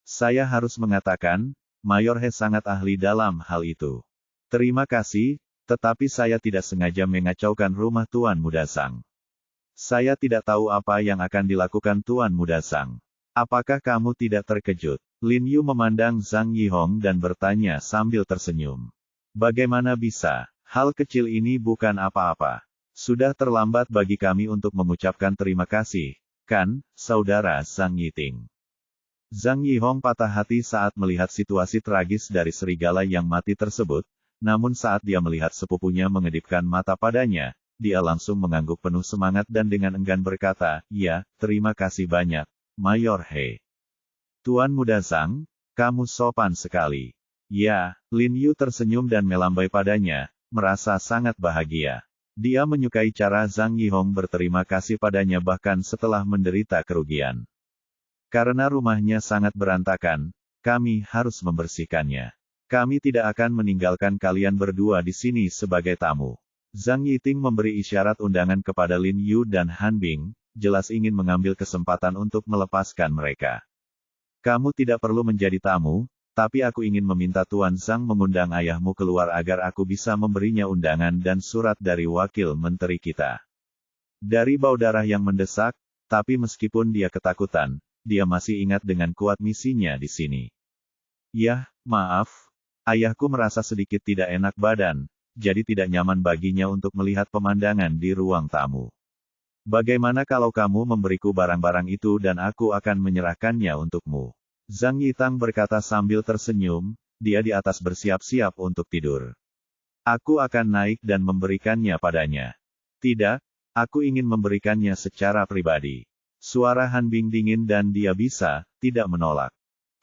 Saya harus mengatakan, Mayor He sangat ahli dalam hal itu. Terima kasih, tetapi saya tidak sengaja mengacaukan rumah Tuan Muda Zhang. Saya tidak tahu apa yang akan dilakukan Tuan Muda Zhang. Apakah kamu tidak terkejut? Lin Yu memandang Zhang Yihong dan bertanya sambil tersenyum. Bagaimana bisa? Hal kecil ini bukan apa-apa. Sudah terlambat bagi kami untuk mengucapkan terima kasih, kan, Saudara Zhang Yiting. Zhang Yihong patah hati saat melihat situasi tragis dari serigala yang mati tersebut, namun saat dia melihat sepupunya mengedipkan mata padanya, dia langsung mengangguk penuh semangat dan dengan enggan berkata, "Ya, terima kasih banyak, Mayor He. Tuan Muda Zhang, kamu sopan sekali." Ya, Lin Yu tersenyum dan melambai padanya, merasa sangat bahagia. Dia menyukai cara Zhang Yihong berterima kasih padanya bahkan setelah menderita kerugian. Karena rumahnya sangat berantakan, kami harus membersihkannya. Kami tidak akan meninggalkan kalian berdua di sini sebagai tamu. Zhang Yiting memberi isyarat undangan kepada Lin Yu dan Han Bing, jelas ingin mengambil kesempatan untuk melepaskan mereka. Kamu tidak perlu menjadi tamu, tapi aku ingin meminta Tuan Zhang mengundang ayahmu keluar agar aku bisa memberinya undangan dan surat dari wakil menteri kita. Dari bau darah yang mendesak, tapi meskipun dia ketakutan, dia masih ingat dengan kuat misinya di sini. Yah, maaf, ayahku merasa sedikit tidak enak badan, jadi tidak nyaman baginya untuk melihat pemandangan di ruang tamu. Bagaimana kalau kamu memberiku barang-barang itu dan aku akan menyerahkannya untukmu? Zhang Yitang berkata sambil tersenyum, dia di atas bersiap-siap untuk tidur. Aku akan naik dan memberikannya padanya. Tidak, aku ingin memberikannya secara pribadi. Suara Han Bing dingin dan dia bisa, tidak menolak.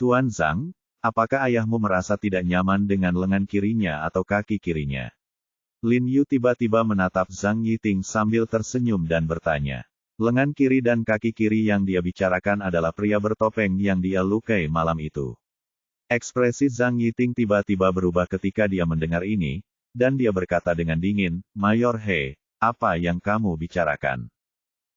Tuan Zhang, apakah ayahmu merasa tidak nyaman dengan lengan kirinya atau kaki kirinya? Lin Yu tiba-tiba menatap Zhang Yiting sambil tersenyum dan bertanya. Lengan kiri dan kaki kiri yang dia bicarakan adalah pria bertopeng yang dia lukai malam itu. Ekspresi Zhang Yiting tiba-tiba berubah ketika dia mendengar ini, dan dia berkata dengan dingin, Mayor He, apa yang kamu bicarakan?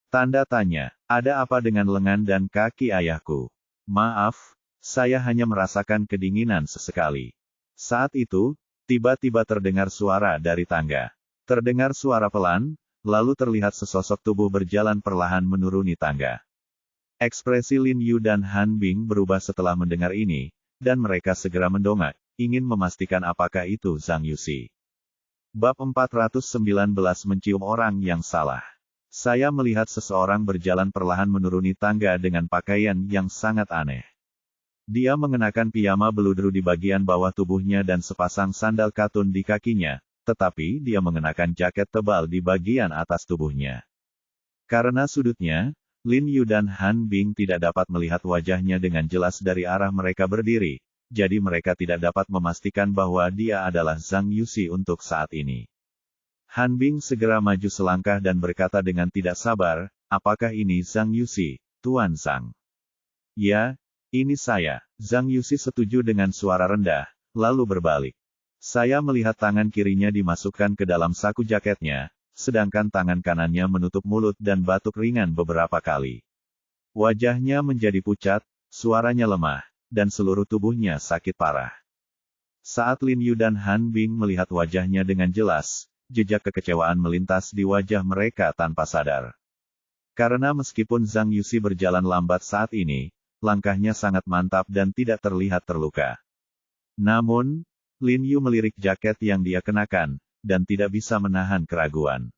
Tanda tanya, ada apa dengan lengan dan kaki ayahku? Maaf, saya hanya merasakan kedinginan sesekali. Saat itu, tiba-tiba terdengar suara dari tangga. Terdengar suara pelan, lalu terlihat sesosok tubuh berjalan perlahan menuruni tangga. Ekspresi Lin Yu dan Han Bing berubah setelah mendengar ini, dan mereka segera mendongak, ingin memastikan apakah itu Zhang Yuxi. Bab 419 mencium orang yang salah. Saya melihat seseorang berjalan perlahan menuruni tangga dengan pakaian yang sangat aneh. Dia mengenakan piyama beludru di bagian bawah tubuhnya dan sepasang sandal katun di kakinya, tetapi dia mengenakan jaket tebal di bagian atas tubuhnya. Karena sudutnya, Lin Yu dan Han Bing tidak dapat melihat wajahnya dengan jelas dari arah mereka berdiri, jadi mereka tidak dapat memastikan bahwa dia adalah Zhang Yuxi untuk saat ini. Han Bing segera maju selangkah dan berkata dengan tidak sabar, apakah ini Zhang Yuxi, Tuan Zhang? Ya, ini saya. Zhang Yuxi setuju dengan suara rendah, lalu berbalik. Saya melihat tangan kirinya dimasukkan ke dalam saku jaketnya, sedangkan tangan kanannya menutup mulut dan batuk ringan beberapa kali. Wajahnya menjadi pucat, suaranya lemah, dan seluruh tubuhnya sakit parah. Saat Lin Yu dan Han Bing melihat wajahnya dengan jelas, jejak kekecewaan melintas di wajah mereka tanpa sadar. Karena meskipun Zhang Yuxi berjalan lambat saat ini, langkahnya sangat mantap dan tidak terlihat terluka. Namun, Lin Yu melirik jaket yang dia kenakan, dan tidak bisa menahan keraguan.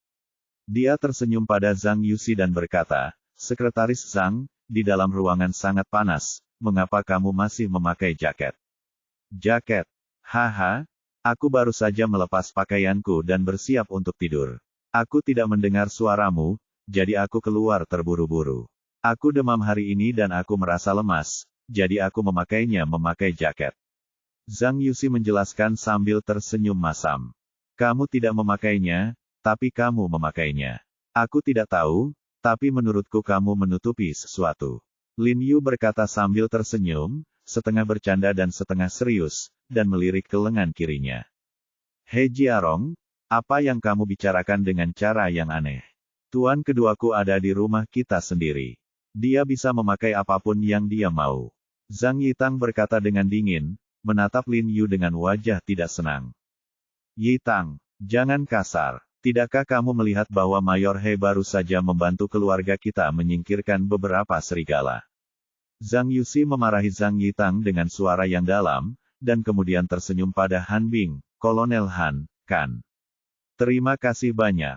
Dia tersenyum pada Zhang Yuxi dan berkata, Sekretaris Zhang, di dalam ruangan sangat panas, mengapa kamu masih memakai jaket? Jaket? Haha, aku baru saja melepas pakaianku dan bersiap untuk tidur. Aku tidak mendengar suaramu, jadi aku keluar terburu-buru. Aku demam hari ini dan aku merasa lemas, jadi aku memakai jaket. Zhang Yuxi menjelaskan sambil tersenyum masam. Kamu tidak memakainya, tapi kamu memakainya. Aku tidak tahu, tapi menurutku kamu menutupi sesuatu. Lin Yu berkata sambil tersenyum, setengah bercanda dan setengah serius, dan melirik ke lengan kirinya. He Jiarong, Apa yang kamu bicarakan dengan cara yang aneh? Tuan keduaku ada di rumah kita sendiri. Dia bisa memakai apapun yang dia mau. Zhang Yitang berkata dengan dingin, menatap Lin Yu dengan wajah tidak senang. Yitang, jangan kasar. Tidakkah kamu melihat bahwa Mayor He baru saja membantu keluarga kita menyingkirkan beberapa serigala? Zhang Yuxi memarahi Zhang Yitang dengan suara yang dalam, dan kemudian tersenyum pada Han Bing, Kolonel Han, kan? Terima kasih banyak.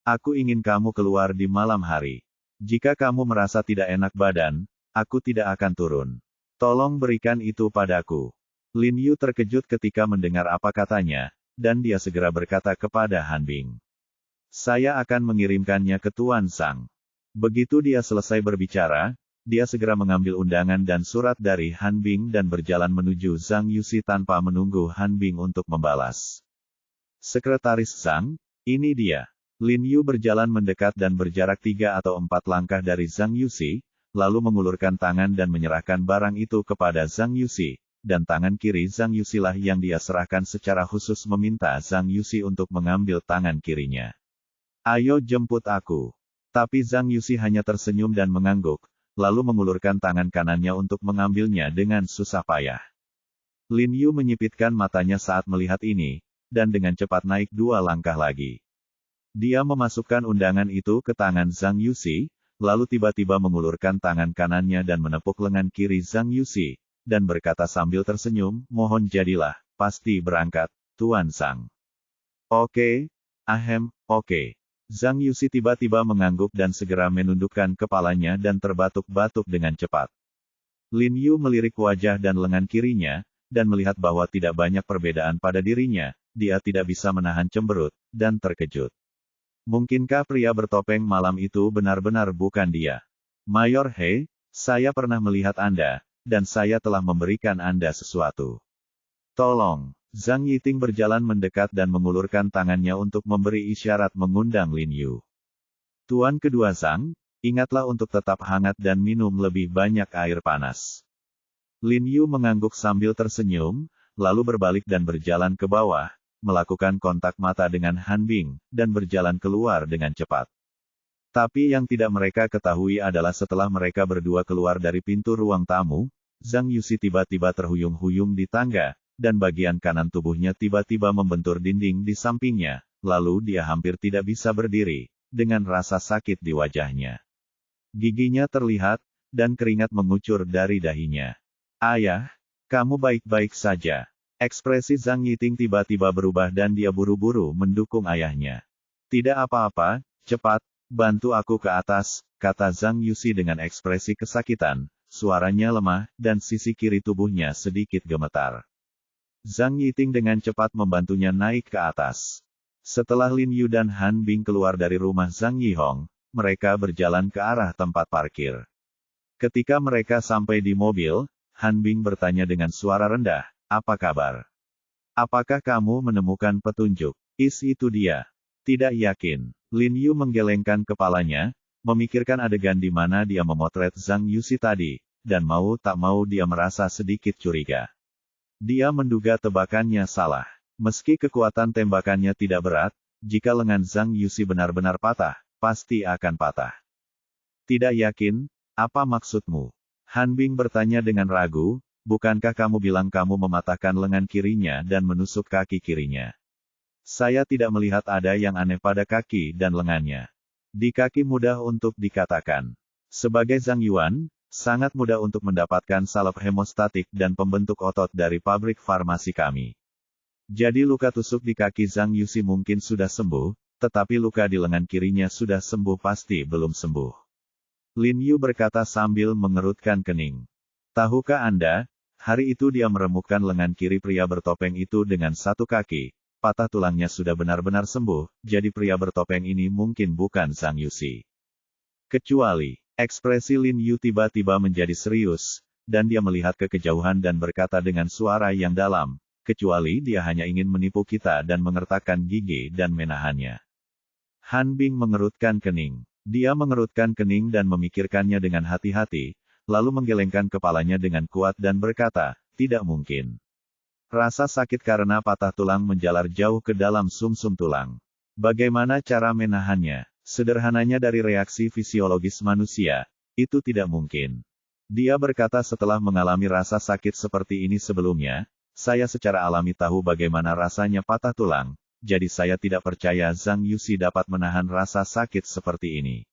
Aku ingin kamu keluar di malam hari. Jika kamu merasa tidak enak badan, aku tidak akan turun. Tolong berikan itu padaku. Lin Yu terkejut ketika mendengar apa katanya, dan dia segera berkata kepada Han Bing. Saya akan mengirimkannya ke Tuan Sang. Begitu dia selesai berbicara, dia segera mengambil undangan dan surat dari Han Bing dan berjalan menuju Zhang Yuxi tanpa menunggu Han Bing untuk membalas. Sekretaris Zhang, ini dia. Lin Yu berjalan mendekat dan berjarak 3 atau 4 langkah dari Zhang Yuxi, lalu mengulurkan tangan dan menyerahkan barang itu kepada Zhang Yuxi, dan tangan kiri Zhang Yuxi lah yang dia serahkan secara khusus meminta Zhang Yuxi untuk mengambil tangan kirinya. Ayo jemput aku. Tapi Zhang Yuxi hanya tersenyum dan mengangguk, lalu mengulurkan tangan kanannya untuk mengambilnya dengan susah payah. Lin Yu menyipitkan matanya saat melihat ini, dan dengan cepat naik 2 langkah lagi. Dia memasukkan undangan itu ke tangan Zhang Yuxi, lalu tiba-tiba mengulurkan tangan kanannya dan menepuk lengan kiri Zhang Yuxi, dan berkata sambil tersenyum, mohon jadilah, pasti berangkat, Tuan Sang. Oke. Zhang Yuxi tiba-tiba mengangguk dan segera menundukkan kepalanya dan terbatuk-batuk dengan cepat. Lin Yu melirik wajah dan lengan kirinya, dan melihat bahwa tidak banyak perbedaan pada dirinya, dia tidak bisa menahan cemberut, dan terkejut. Mungkinkah pria bertopeng malam itu benar-benar bukan dia? Mayor He, saya pernah melihat Anda, dan saya telah memberikan Anda sesuatu. Tolong. Zhang Yiting berjalan mendekat dan mengulurkan tangannya untuk memberi isyarat mengundang Lin Yu. Tuan kedua Zhang, ingatlah untuk tetap hangat dan minum lebih banyak air panas. Lin Yu mengangguk sambil tersenyum, lalu berbalik dan berjalan ke bawah, melakukan kontak mata dengan Han Bing, dan berjalan keluar dengan cepat. Tapi yang tidak mereka ketahui adalah setelah mereka berdua keluar dari pintu ruang tamu, Zhang Yuxi tiba-tiba terhuyung-huyung di tangga, dan bagian kanan tubuhnya tiba-tiba membentur dinding di sampingnya, lalu dia hampir tidak bisa berdiri, dengan rasa sakit di wajahnya. Giginya terlihat, dan keringat mengucur dari dahinya. Ayah, kamu baik-baik saja. Ekspresi Zhang Yiting tiba-tiba berubah dan dia buru-buru mendukung ayahnya. Tidak apa-apa, cepat, bantu aku ke atas, kata Zhang Yuxi dengan ekspresi kesakitan, suaranya lemah, dan sisi kiri tubuhnya sedikit gemetar. Zhang Yiting dengan cepat membantunya naik ke atas. Setelah Lin Yu dan Han Bing keluar dari rumah Zhang Yihong, mereka berjalan ke arah tempat parkir. Ketika mereka sampai di mobil, Han Bing bertanya dengan suara rendah, apa kabar? Apakah kamu menemukan petunjuk? Itu dia. Tidak yakin. Lin Yu menggelengkan kepalanya, memikirkan adegan di mana dia memotret Zhang Yuxi tadi, dan mau tak mau dia merasa sedikit curiga. Dia menduga tebakannya salah. Meski kekuatan tembakannya tidak berat, jika lengan Zhang Yuxi benar-benar patah, pasti akan patah. Tidak yakin? Apa maksudmu? Han Bing bertanya dengan ragu, bukankah kamu bilang kamu mematahkan lengan kirinya dan menusuk kaki kirinya? Saya tidak melihat ada yang aneh pada kaki dan lengannya. Di kaki mudah untuk dikatakan. Sebagai Zhang Yuan, sangat mudah untuk mendapatkan salep hemostatik dan pembentuk otot dari pabrik farmasi kami. Jadi luka tusuk di kaki Zhang Yuxi mungkin sudah sembuh, tetapi luka di lengan kirinya sudah sembuh pasti belum sembuh. Lin Yu berkata sambil mengerutkan kening. Tahukah Anda, hari itu dia meremukkan lengan kiri pria bertopeng itu dengan satu kaki, patah tulangnya sudah benar-benar sembuh, jadi pria bertopeng ini mungkin bukan Zhang Yuxi. Kecuali, ekspresi Lin Yu tiba-tiba menjadi serius, dan dia melihat ke kejauhan dan berkata dengan suara yang dalam, kecuali dia hanya ingin menipu kita dan mengertakkan gigi dan menahannya. Han Bing mengerutkan kening. Dia mengerutkan kening dan memikirkannya dengan hati-hati, lalu menggelengkan kepalanya dengan kuat dan berkata, tidak mungkin. Rasa sakit karena patah tulang menjalar jauh ke dalam sumsum tulang. Bagaimana cara menahannya? Sederhananya dari reaksi fisiologis manusia, itu tidak mungkin. Dia berkata setelah mengalami rasa sakit seperti ini sebelumnya, saya secara alami tahu bagaimana rasanya patah tulang, jadi saya tidak percaya Zhang Yuxi dapat menahan rasa sakit seperti ini.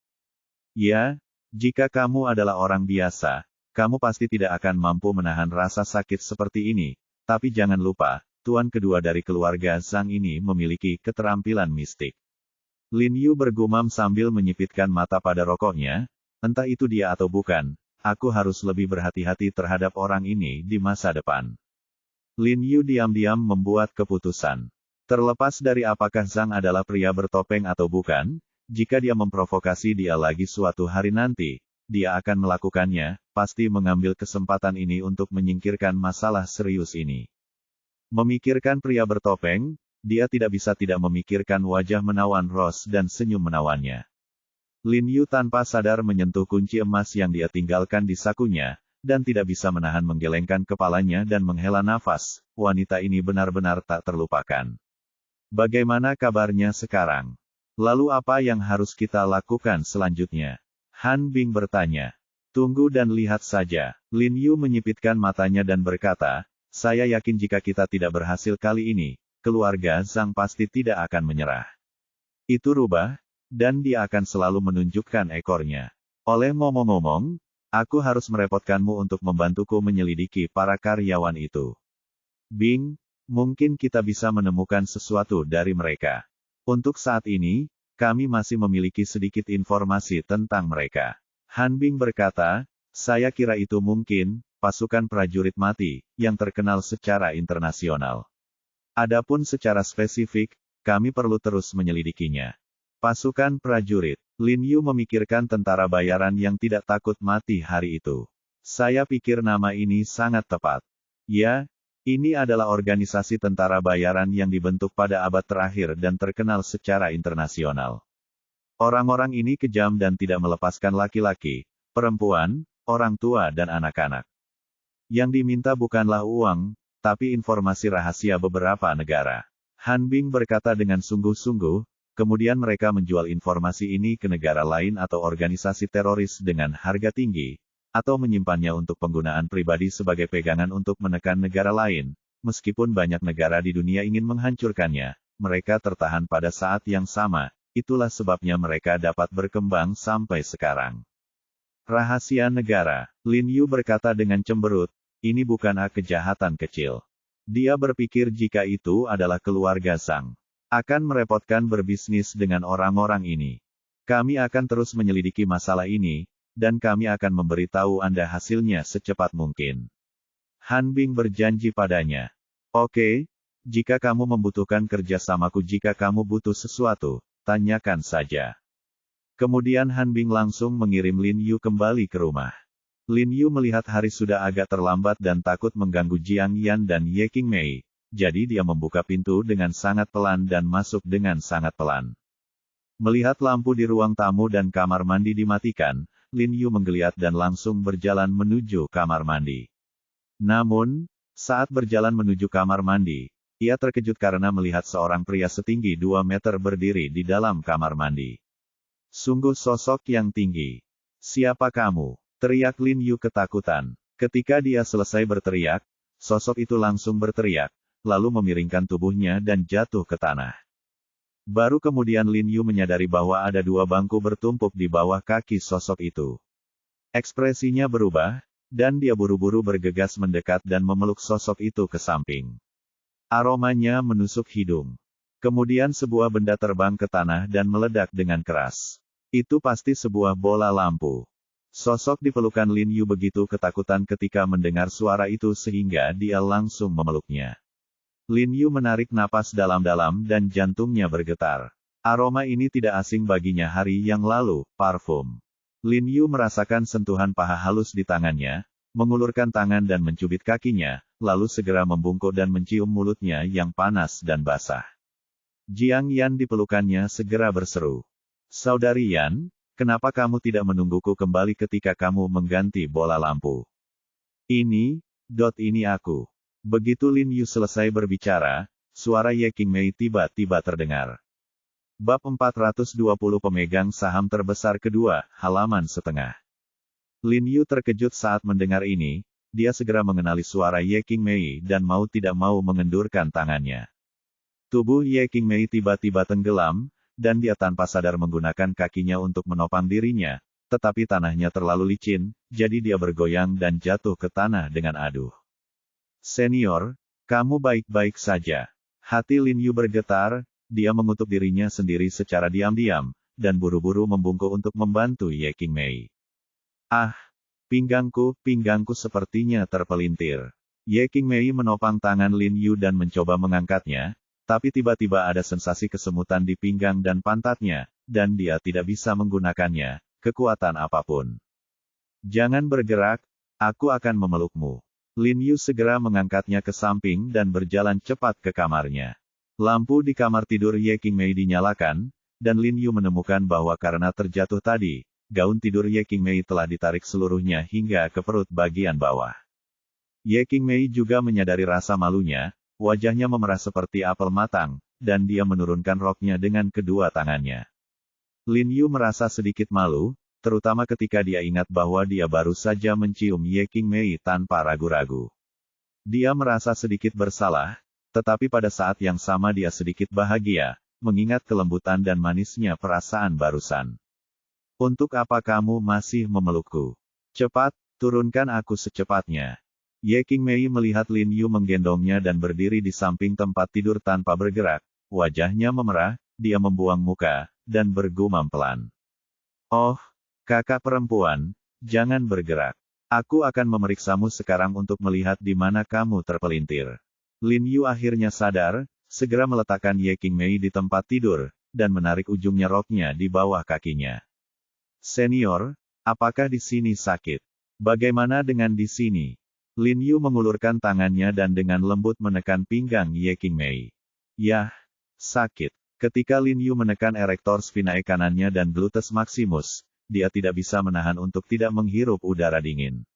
Ya, jika kamu adalah orang biasa, kamu pasti tidak akan mampu menahan rasa sakit seperti ini, tapi jangan lupa, tuan kedua dari keluarga Zhang ini memiliki keterampilan mistik. Lin Yu bergumam sambil menyipitkan mata pada rokoknya, entah itu dia atau bukan, aku harus lebih berhati-hati terhadap orang ini di masa depan. Lin Yu diam-diam membuat keputusan. Terlepas dari apakah Zhang adalah pria bertopeng atau bukan, jika dia memprovokasi dia lagi suatu hari nanti, dia akan melakukannya, pasti mengambil kesempatan ini untuk menyingkirkan masalah serius ini. Memikirkan pria bertopeng, dia tidak bisa tidak memikirkan wajah menawan Rose dan senyum menawannya. Lin Yu tanpa sadar menyentuh kunci emas yang dia tinggalkan di sakunya, dan tidak bisa menahan menggelengkan kepalanya dan menghela nafas, wanita ini benar-benar tak terlupakan. Bagaimana kabarnya sekarang? Lalu apa yang harus kita lakukan selanjutnya? Han Bing bertanya. Tunggu dan lihat saja. Lin Yu menyipitkan matanya dan berkata, saya yakin jika kita tidak berhasil kali ini, keluarga Zhang pasti tidak akan menyerah. Itu rubah, dan dia akan selalu menunjukkan ekornya. Oleh ngomong-ngomong, aku harus merepotkanmu untuk membantuku menyelidiki para karyawan itu. Bing, mungkin kita bisa menemukan sesuatu dari mereka. Untuk saat ini, kami masih memiliki sedikit informasi tentang mereka. Han Bing berkata, saya kira itu mungkin, pasukan prajurit mati, yang terkenal secara internasional. Adapun secara spesifik, kami perlu terus menyelidikinya. Pasukan prajurit. Lin Yu memikirkan tentara bayaran yang tidak takut mati hari itu. Saya pikir nama ini sangat tepat. Ya, ini adalah organisasi tentara bayaran yang dibentuk pada abad terakhir dan terkenal secara internasional. Orang-orang ini kejam dan tidak melepaskan laki-laki, perempuan, orang tua dan anak-anak. Yang diminta bukanlah uang, tapi informasi rahasia beberapa negara. Han Bing berkata dengan sungguh-sungguh, kemudian mereka menjual informasi ini ke negara lain atau organisasi teroris dengan harga tinggi, atau menyimpannya untuk penggunaan pribadi sebagai pegangan untuk menekan negara lain. Meskipun banyak negara di dunia ingin menghancurkannya, mereka tertahan pada saat yang sama, itulah sebabnya mereka dapat berkembang sampai sekarang. Rahasia negara, Lin Yu berkata dengan cemberut, ini bukanlah kejahatan kecil. Dia berpikir jika itu adalah keluarga Zhang, akan merepotkan berbisnis dengan orang-orang ini. Kami akan terus menyelidiki masalah ini, dan kami akan memberitahu Anda hasilnya secepat mungkin. Han Bing berjanji padanya. Oke, jika kamu membutuhkan kerjasamaku, jika kamu butuh sesuatu, tanyakan saja. Kemudian Han Bing langsung mengirim Lin Yu kembali ke rumah. Lin Yu melihat hari sudah agak terlambat dan takut mengganggu Jiang Yan dan Ye Qingmei, jadi dia membuka pintu dengan sangat pelan dan masuk dengan sangat pelan. Melihat lampu di ruang tamu dan kamar mandi dimatikan, Lin Yu menggeliat dan langsung berjalan menuju kamar mandi. Namun, saat berjalan menuju kamar mandi, ia terkejut karena melihat seorang pria setinggi 2 meter berdiri di dalam kamar mandi. Sungguh sosok yang tinggi. Siapa kamu? Teriak Lin Yu ketakutan. Ketika dia selesai berteriak, sosok itu langsung berteriak, lalu memiringkan tubuhnya dan jatuh ke tanah. Baru kemudian Lin Yu menyadari bahwa ada 2 bangku bertumpuk di bawah kaki sosok itu. Ekspresinya berubah, dan dia buru-buru bergegas mendekat dan memeluk sosok itu ke samping. Aromanya menusuk hidung. Kemudian sebuah benda terbang ke tanah dan meledak dengan keras. Itu pasti sebuah bola lampu. Sosok di pelukan Lin Yu begitu ketakutan ketika mendengar suara itu sehingga dia langsung memeluknya. Lin Yu menarik napas dalam-dalam dan jantungnya bergetar. Aroma ini tidak asing baginya hari yang lalu, parfum. Lin Yu merasakan sentuhan paha halus di tangannya, mengulurkan tangan dan mencubit kakinya, lalu segera membungkuk dan mencium mulutnya yang panas dan basah. Jiang Yan di pelukannya segera berseru. Saudari Yan, kenapa kamu tidak menungguku kembali ketika kamu mengganti bola lampu? Ini aku. Begitu Lin Yu selesai berbicara, suara Ye Qingmei tiba-tiba terdengar. Bab 420 Pemegang Saham Terbesar Kedua, halaman setengah. Lin Yu terkejut saat mendengar ini, dia segera mengenali suara Ye Qingmei dan mau tidak mau mengendurkan tangannya. Tubuh Ye Qingmei tiba-tiba tenggelam, dan dia tanpa sadar menggunakan kakinya untuk menopang dirinya, tetapi tanahnya terlalu licin, jadi dia bergoyang dan jatuh ke tanah dengan aduh. Senior, kamu baik-baik saja. Hati Lin Yu bergetar, dia mengutuk dirinya sendiri secara diam-diam, dan buru-buru membungkuk untuk membantu Ye Qingmei. Ah, pinggangku sepertinya terpelintir. Ye Qingmei menopang tangan Lin Yu dan mencoba mengangkatnya, tapi tiba-tiba ada sensasi kesemutan di pinggang dan pantatnya, dan dia tidak bisa menggunakannya, kekuatan apapun. Jangan bergerak, aku akan memelukmu. Lin Yu segera mengangkatnya ke samping dan berjalan cepat ke kamarnya. Lampu di kamar tidur Ye Qingmei dinyalakan, dan Lin Yu menemukan bahwa karena terjatuh tadi, gaun tidur Ye Qingmei telah ditarik seluruhnya hingga ke perut bagian bawah. Ye Qingmei juga menyadari rasa malunya, wajahnya memerah seperti apel matang, dan dia menurunkan roknya dengan kedua tangannya. Lin Yu merasa sedikit malu, terutama ketika dia ingat bahwa dia baru saja mencium Ye Qingmei tanpa ragu-ragu. Dia merasa sedikit bersalah, tetapi pada saat yang sama dia sedikit bahagia, mengingat kelembutan dan manisnya perasaan barusan. Untuk apa kamu masih memelukku? Cepat, turunkan aku secepatnya. Ye Qingmei melihat Lin Yu menggendongnya dan berdiri di samping tempat tidur tanpa bergerak, wajahnya memerah, dia membuang muka, dan bergumam pelan. Oh, kakak perempuan, jangan bergerak. Aku akan memeriksamu sekarang untuk melihat di mana kamu terpelintir. Lin Yu akhirnya sadar, segera meletakkan Ye Qingmei di tempat tidur, dan menarik ujungnya roknya di bawah kakinya. Senior, apakah di sini sakit? Bagaimana dengan di sini? Lin Yu mengulurkan tangannya dan dengan lembut menekan pinggang Ye Qingmei. Yah, sakit. Ketika Lin Yu menekan erector spinae kanannya dan gluteus maximus, dia tidak bisa menahan untuk tidak menghirup udara dingin.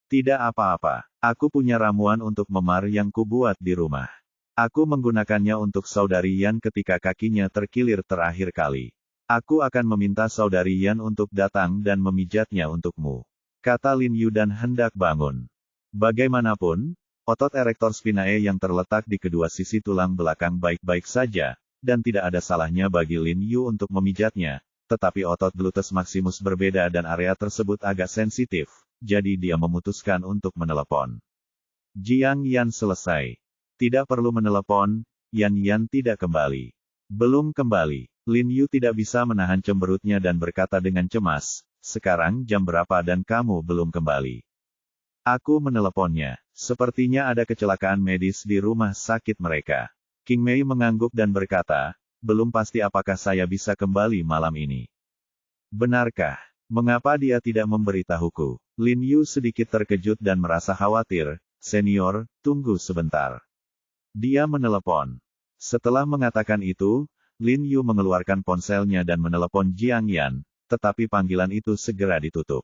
Tidak apa-apa, aku punya ramuan untuk memar yang kubuat di rumah. Aku menggunakannya untuk saudari Yan ketika kakinya terkilir terakhir kali. Aku akan meminta saudari Yan untuk datang dan memijatnya untukmu. Kata Lin Yu dan hendak bangun. Bagaimanapun, otot erector spinae yang terletak di kedua sisi tulang belakang baik-baik saja, dan tidak ada salahnya bagi Lin Yu untuk memijatnya. Tetapi otot gluteus maximus berbeda dan area tersebut agak sensitif, jadi dia memutuskan untuk menelepon. Jiang Yan selesai. Tidak perlu menelepon, Yan tidak kembali. Belum kembali. Lin Yu tidak bisa menahan cemberutnya dan berkata dengan cemas, sekarang jam berapa dan kamu belum kembali? Aku meneleponnya. Sepertinya ada kecelakaan medis di rumah sakit mereka. Qingmei mengangguk dan berkata, belum pasti apakah saya bisa kembali malam ini. Benarkah? Mengapa dia tidak memberitahuku? Lin Yu sedikit terkejut dan merasa khawatir. Senior, tunggu sebentar. Dia menelepon. Setelah mengatakan itu, Lin Yu mengeluarkan ponselnya dan menelepon Jiang Yan, tetapi panggilan itu segera ditutup.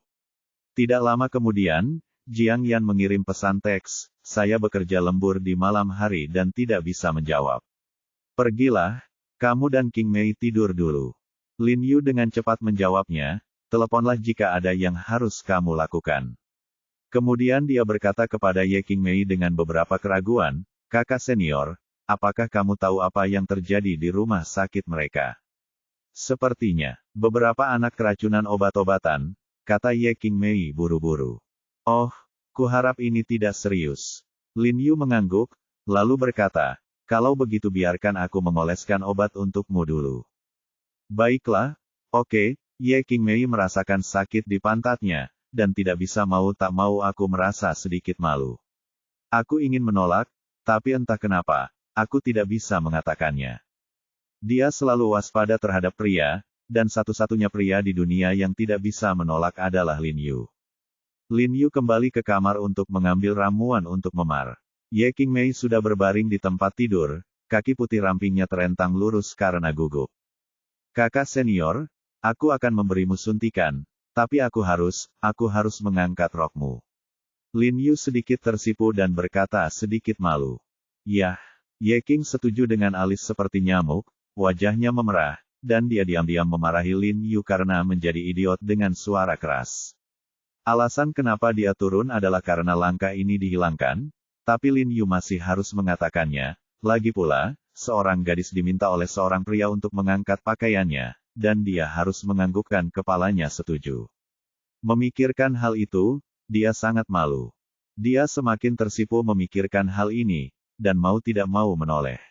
Tidak lama kemudian, Jiang Yan mengirim pesan teks, saya bekerja lembur di malam hari dan tidak bisa menjawab. Pergilah, kamu dan Qingmei tidur dulu. Lin Yu dengan cepat menjawabnya, teleponlah jika ada yang harus kamu lakukan. Kemudian dia berkata kepada Ye Qingmei dengan beberapa keraguan, kakak senior, apakah kamu tahu apa yang terjadi di rumah sakit mereka? Sepertinya, beberapa anak keracunan obat-obatan, kata Ye Qingmei buru-buru. Oh, kuharap ini tidak serius. Lin Yu mengangguk, lalu berkata, kalau begitu biarkan aku mengoleskan obat untukmu dulu. Baiklah, oke, Ye Qingmei merasakan sakit di pantatnya, dan tidak bisa mau tak mau aku merasa sedikit malu. Aku ingin menolak, tapi entah kenapa, aku tidak bisa mengatakannya. Dia selalu waspada terhadap pria, dan satu-satunya pria di dunia yang tidak bisa menolak adalah Lin Yu. Lin Yu kembali ke kamar untuk mengambil ramuan untuk memar. Ye Qingmei sudah berbaring di tempat tidur, kaki putih rampingnya terentang lurus karena gugup. Kakak senior, aku akan memberimu suntikan, tapi aku harus mengangkat rokmu. Lin Yu sedikit tersipu dan berkata sedikit malu. Yah, Ye King setuju dengan alis seperti nyamuk, wajahnya memerah, dan dia diam-diam memarahi Lin Yu karena menjadi idiot dengan suara keras. Alasan kenapa dia turun adalah karena langkah ini dihilangkan, tapi Lin Yu masih harus mengatakannya. Lagi pula, seorang gadis diminta oleh seorang pria untuk mengangkat pakaiannya, dan dia harus menganggukkan kepalanya setuju. Memikirkan hal itu, dia sangat malu. Dia semakin tersipu memikirkan hal ini, dan mau tidak mau menoleh.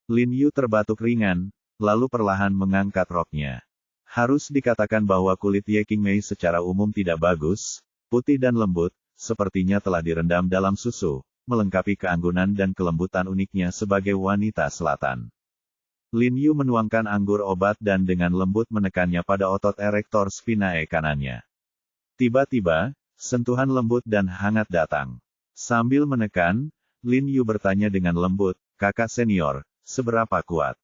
Lin Yu terbatuk ringan, lalu perlahan mengangkat roknya. Harus dikatakan bahwa kulit Ye Qingmei secara umum tidak bagus, putih dan lembut, sepertinya telah direndam dalam susu, melengkapi keanggunan dan kelembutan uniknya sebagai wanita selatan. Lin Yu menuangkan anggur obat dan dengan lembut menekannya pada otot erektor spinae kanannya. Tiba-tiba, sentuhan lembut dan hangat datang. Sambil menekan, Lin Yu bertanya dengan lembut, "Kakak senior, seberapa kuat?"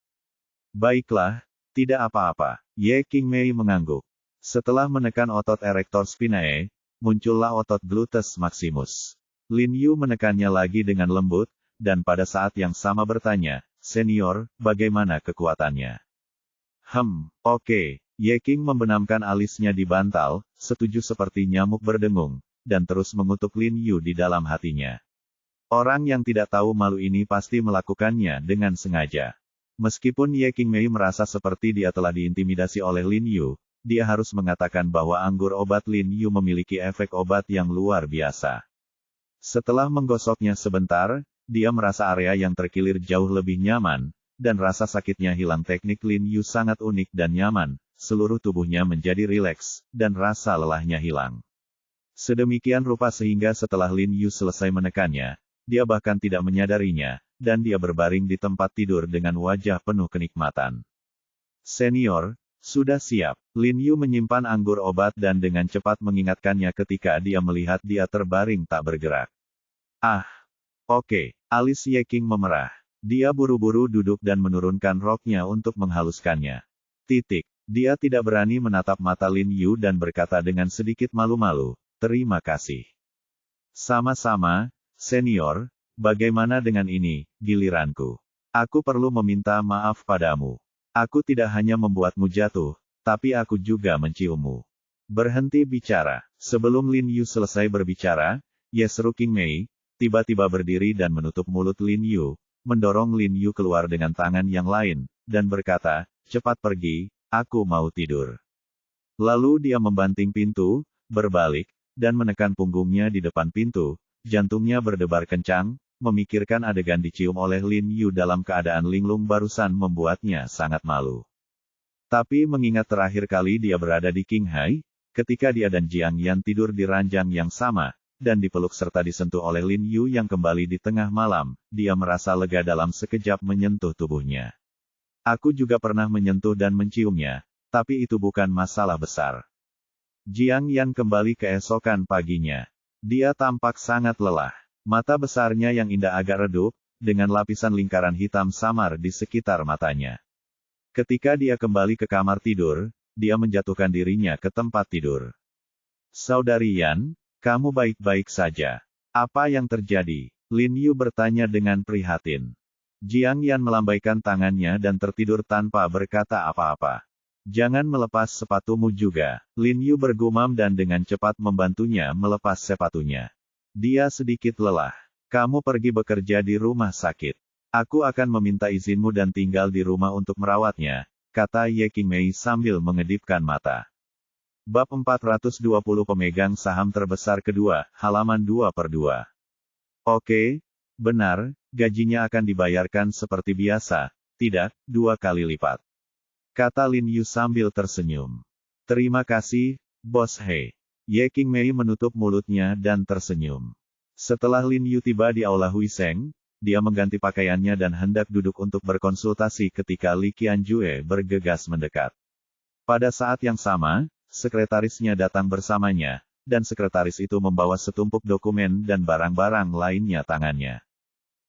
"Baiklah, tidak apa-apa." Ye Qingmei mengangguk. Setelah menekan otot erektor spinae, muncullah otot gluteus maximus. Lin Yu menekannya lagi dengan lembut, dan pada saat yang sama bertanya, "Senior, bagaimana kekuatannya?" Oke." Ye King membenamkan alisnya di bantal, setuju seperti nyamuk berdengung, dan terus mengutuk Lin Yu di dalam hatinya. Orang yang tidak tahu malu ini pasti melakukannya dengan sengaja. Meskipun Ye Qingmei merasa seperti dia telah diintimidasi oleh Lin Yu, dia harus mengatakan bahwa anggur obat Lin Yu memiliki efek obat yang luar biasa. Setelah menggosoknya sebentar, dia merasa area yang terkilir jauh lebih nyaman, dan rasa sakitnya hilang. Teknik Lin Yu sangat unik dan nyaman, seluruh tubuhnya menjadi rileks, dan rasa lelahnya hilang. Sedemikian rupa sehingga setelah Lin Yu selesai menekannya, dia bahkan tidak menyadarinya, dan dia berbaring di tempat tidur dengan wajah penuh kenikmatan. "Senior, sudah siap." Lin Yu menyimpan anggur obat dan dengan cepat mengingatkannya ketika dia melihat dia terbaring tak bergerak. Oke." Alis Ye King memerah. Dia buru-buru duduk dan menurunkan roknya untuk menghaluskannya. Dia tidak berani menatap mata Lin Yu dan berkata dengan sedikit malu-malu, "Terima kasih." "Sama-sama, senior. Bagaimana dengan ini, giliranku? Aku perlu meminta maaf padamu. Aku tidak hanya membuatmu jatuh, tapi aku juga menciummu." Berhenti bicara. Sebelum Lin Yu selesai berbicara, Ye seru Qingmei, tiba-tiba berdiri dan menutup mulut Lin Yu, mendorong Lin Yu keluar dengan tangan yang lain, dan berkata, "Cepat pergi, aku mau tidur." Lalu dia membanting pintu, berbalik, dan menekan punggungnya di depan pintu. Jantungnya berdebar kencang, memikirkan adegan dicium oleh Lin Yu dalam keadaan linglung barusan membuatnya sangat malu. Tapi mengingat terakhir kali dia berada di Qinghai, ketika dia dan Jiang Yan tidur di ranjang yang sama, dan dipeluk serta disentuh oleh Lin Yu yang kembali di tengah malam, dia merasa lega dalam sekejap menyentuh tubuhnya. "Aku juga pernah menyentuh dan menciumnya, tapi itu bukan masalah besar." Jiang Yan kembali keesokan paginya. Dia tampak sangat lelah. Mata besarnya yang indah agak redup, dengan lapisan lingkaran hitam samar di sekitar matanya. Ketika dia kembali ke kamar tidur, dia menjatuhkan dirinya ke tempat tidur. "Saudari Yan, kamu baik-baik saja? Apa yang terjadi?" Lin Yu bertanya dengan prihatin. Jiang Yan melambaikan tangannya dan tertidur tanpa berkata apa-apa. "Jangan melepas sepatumu juga." Lin Yu bergumam dan dengan cepat membantunya melepas sepatunya. Dia sedikit lelah. "Kamu pergi bekerja di rumah sakit. Aku akan meminta izinmu dan tinggal di rumah untuk merawatnya," kata Ye Qingmei sambil mengedipkan mata. Bab 420 Pemegang saham terbesar kedua, halaman 2/2. "Oke, benar, gajinya akan dibayarkan seperti biasa, tidak 2 kali lipat," kata Lin Yu sambil tersenyum. "Terima kasih, Bos He." Ye Qingmei menutup mulutnya dan tersenyum. Setelah Lin Yu tiba di aula Huiseng, dia mengganti pakaiannya dan hendak duduk untuk berkonsultasi ketika Li Qianjue bergegas mendekat. Pada saat yang sama, sekretarisnya datang bersamanya, dan sekretaris itu membawa setumpuk dokumen dan barang-barang lainnya tangannya.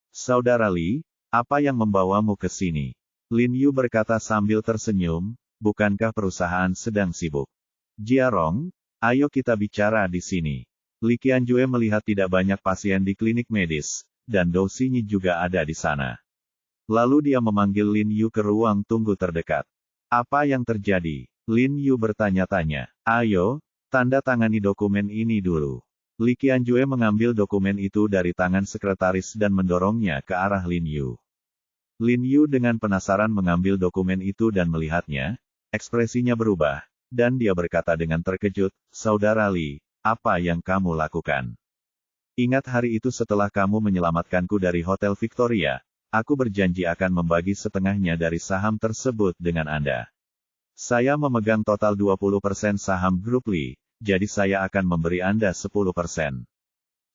"Saudara Li, apa yang membawamu ke sini?" Lin Yu berkata sambil tersenyum, "Bukankah perusahaan sedang sibuk?" "Jiarong, ayo kita bicara di sini." Li Qianjue melihat tidak banyak pasien di klinik medis, dan Dou Xinyi juga ada di sana. Lalu dia memanggil Lin Yu ke ruang tunggu terdekat. Apa yang terjadi? Lin Yu bertanya-tanya. Ayo, tanda tangani dokumen ini dulu. Li Qianjue mengambil dokumen itu dari tangan sekretaris dan mendorongnya ke arah Lin Yu. Lin Yu dengan penasaran mengambil dokumen itu dan melihatnya, ekspresinya berubah, dan dia berkata dengan terkejut, Saudara Li, apa yang kamu lakukan? Ingat hari itu setelah kamu menyelamatkanku dari Hotel Victoria, aku berjanji akan membagi setengahnya dari saham tersebut dengan Anda. Saya memegang total 20% saham grup Li, jadi saya akan memberi Anda 10%.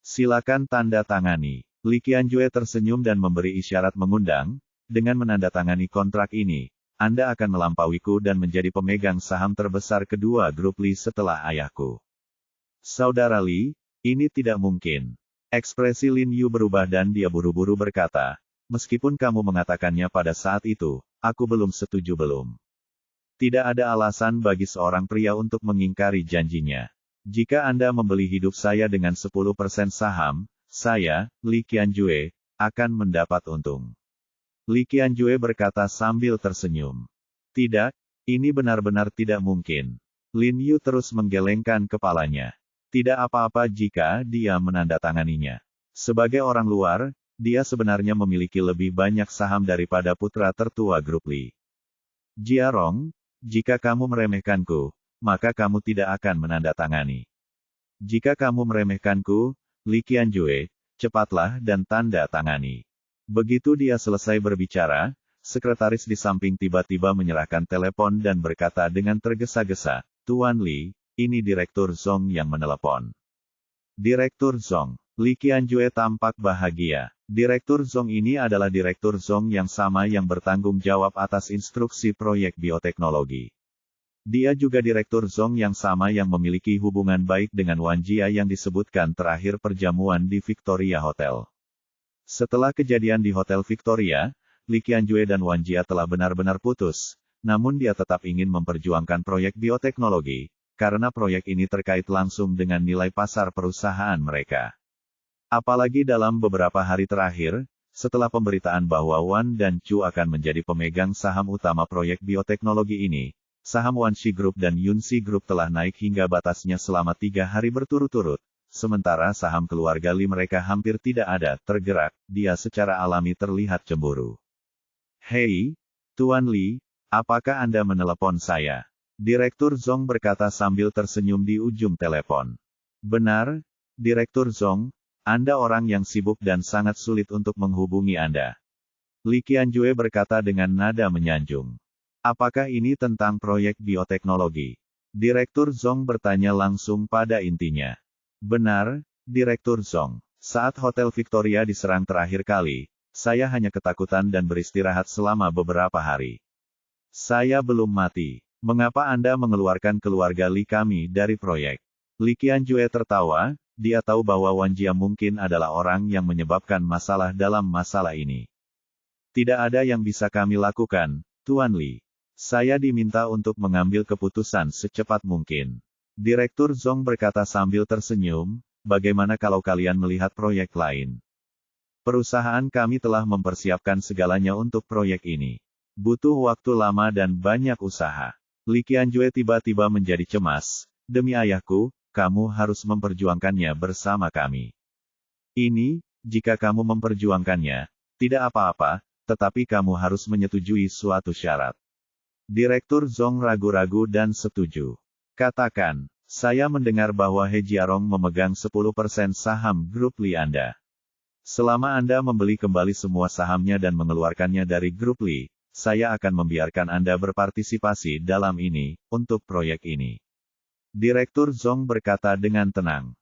Silakan tanda tangani. Li Qianjue tersenyum dan memberi isyarat mengundang, dengan menandatangani kontrak ini, Anda akan melampauiku dan menjadi pemegang saham terbesar kedua grup Li setelah ayahku. Saudara Li, ini tidak mungkin. Ekspresi Lin Yu berubah dan dia buru-buru berkata, meskipun kamu mengatakannya pada saat itu, aku belum setuju belum. Tidak ada alasan bagi seorang pria untuk mengingkari janjinya. Jika Anda membeli hidup saya dengan 10% saham, saya, Li Qianjue, akan mendapat untung. Li Qianjue berkata sambil tersenyum. Tidak, ini benar-benar tidak mungkin. Lin Yu terus menggelengkan kepalanya. Tidak apa-apa jika dia menandatanganinya. Sebagai orang luar, dia sebenarnya memiliki lebih banyak saham daripada putra tertua grup Li. Jiarong, jika kamu meremehkanku, maka kamu tidak akan menandatangani. Jika kamu meremehkanku, Li Qianjue, cepatlah dan tanda tangani. Begitu dia selesai berbicara, sekretaris di samping tiba-tiba menyerahkan telepon dan berkata dengan tergesa-gesa, Tuan Li, ini Direktur Zong yang menelepon. Direktur Zong. Li Qianjue tampak bahagia. Direktur Zong ini adalah Direktur Zong yang sama yang bertanggung jawab atas instruksi proyek bioteknologi. Dia juga Direktur Zong yang sama yang memiliki hubungan baik dengan Wan Jia yang disebutkan terakhir perjamuan di Victoria Hotel. Setelah kejadian di Hotel Victoria, Li Qianjue dan Wan Jia telah benar-benar putus, namun dia tetap ingin memperjuangkan proyek bioteknologi, karena proyek ini terkait langsung dengan nilai pasar perusahaan mereka. Apalagi dalam beberapa hari terakhir, setelah pemberitaan bahwa Wan dan Chu akan menjadi pemegang saham utama proyek bioteknologi ini, saham Wanxi Group dan Yunxi Group telah naik hingga batasnya selama 3 hari berturut-turut, sementara saham keluarga Li mereka hampir tidak ada tergerak, dia secara alami terlihat cemburu. Hei, Tuan Li, apakah Anda menelepon saya? Direktur Zong berkata sambil tersenyum di ujung telepon. Benar, Direktur Zong, Anda orang yang sibuk dan sangat sulit untuk menghubungi Anda. Li Qianjue berkata dengan nada menyanjung. Apakah ini tentang proyek bioteknologi? Direktur Zong bertanya langsung pada intinya. Benar, Direktur Zong. Saat Hotel Victoria diserang terakhir kali, saya hanya ketakutan dan beristirahat selama beberapa hari. Saya belum mati. Mengapa Anda mengeluarkan keluarga Li kami dari proyek? Li Qianjue tertawa, dia tahu bahwa Wan Jia mungkin adalah orang yang menyebabkan masalah dalam masalah ini. Tidak ada yang bisa kami lakukan, Tuan Li. Saya diminta untuk mengambil keputusan secepat mungkin. Direktur Zong berkata sambil tersenyum, bagaimana kalau kalian melihat proyek lain? Perusahaan kami telah mempersiapkan segalanya untuk proyek ini. Butuh waktu lama dan banyak usaha. Li Qianjue tiba-tiba menjadi cemas. Demi ayahku, kamu harus memperjuangkannya bersama kami. Ini, jika kamu memperjuangkannya, tidak apa-apa, tetapi kamu harus menyetujui suatu syarat. Direktur Zong ragu-ragu dan setuju. Katakan, saya mendengar bahwa He Jiarong memegang 10% saham grup Li Anda. Selama Anda membeli kembali semua sahamnya dan mengeluarkannya dari grup Li, saya akan membiarkan Anda berpartisipasi dalam ini, untuk proyek ini. Direktur Zong berkata dengan tenang.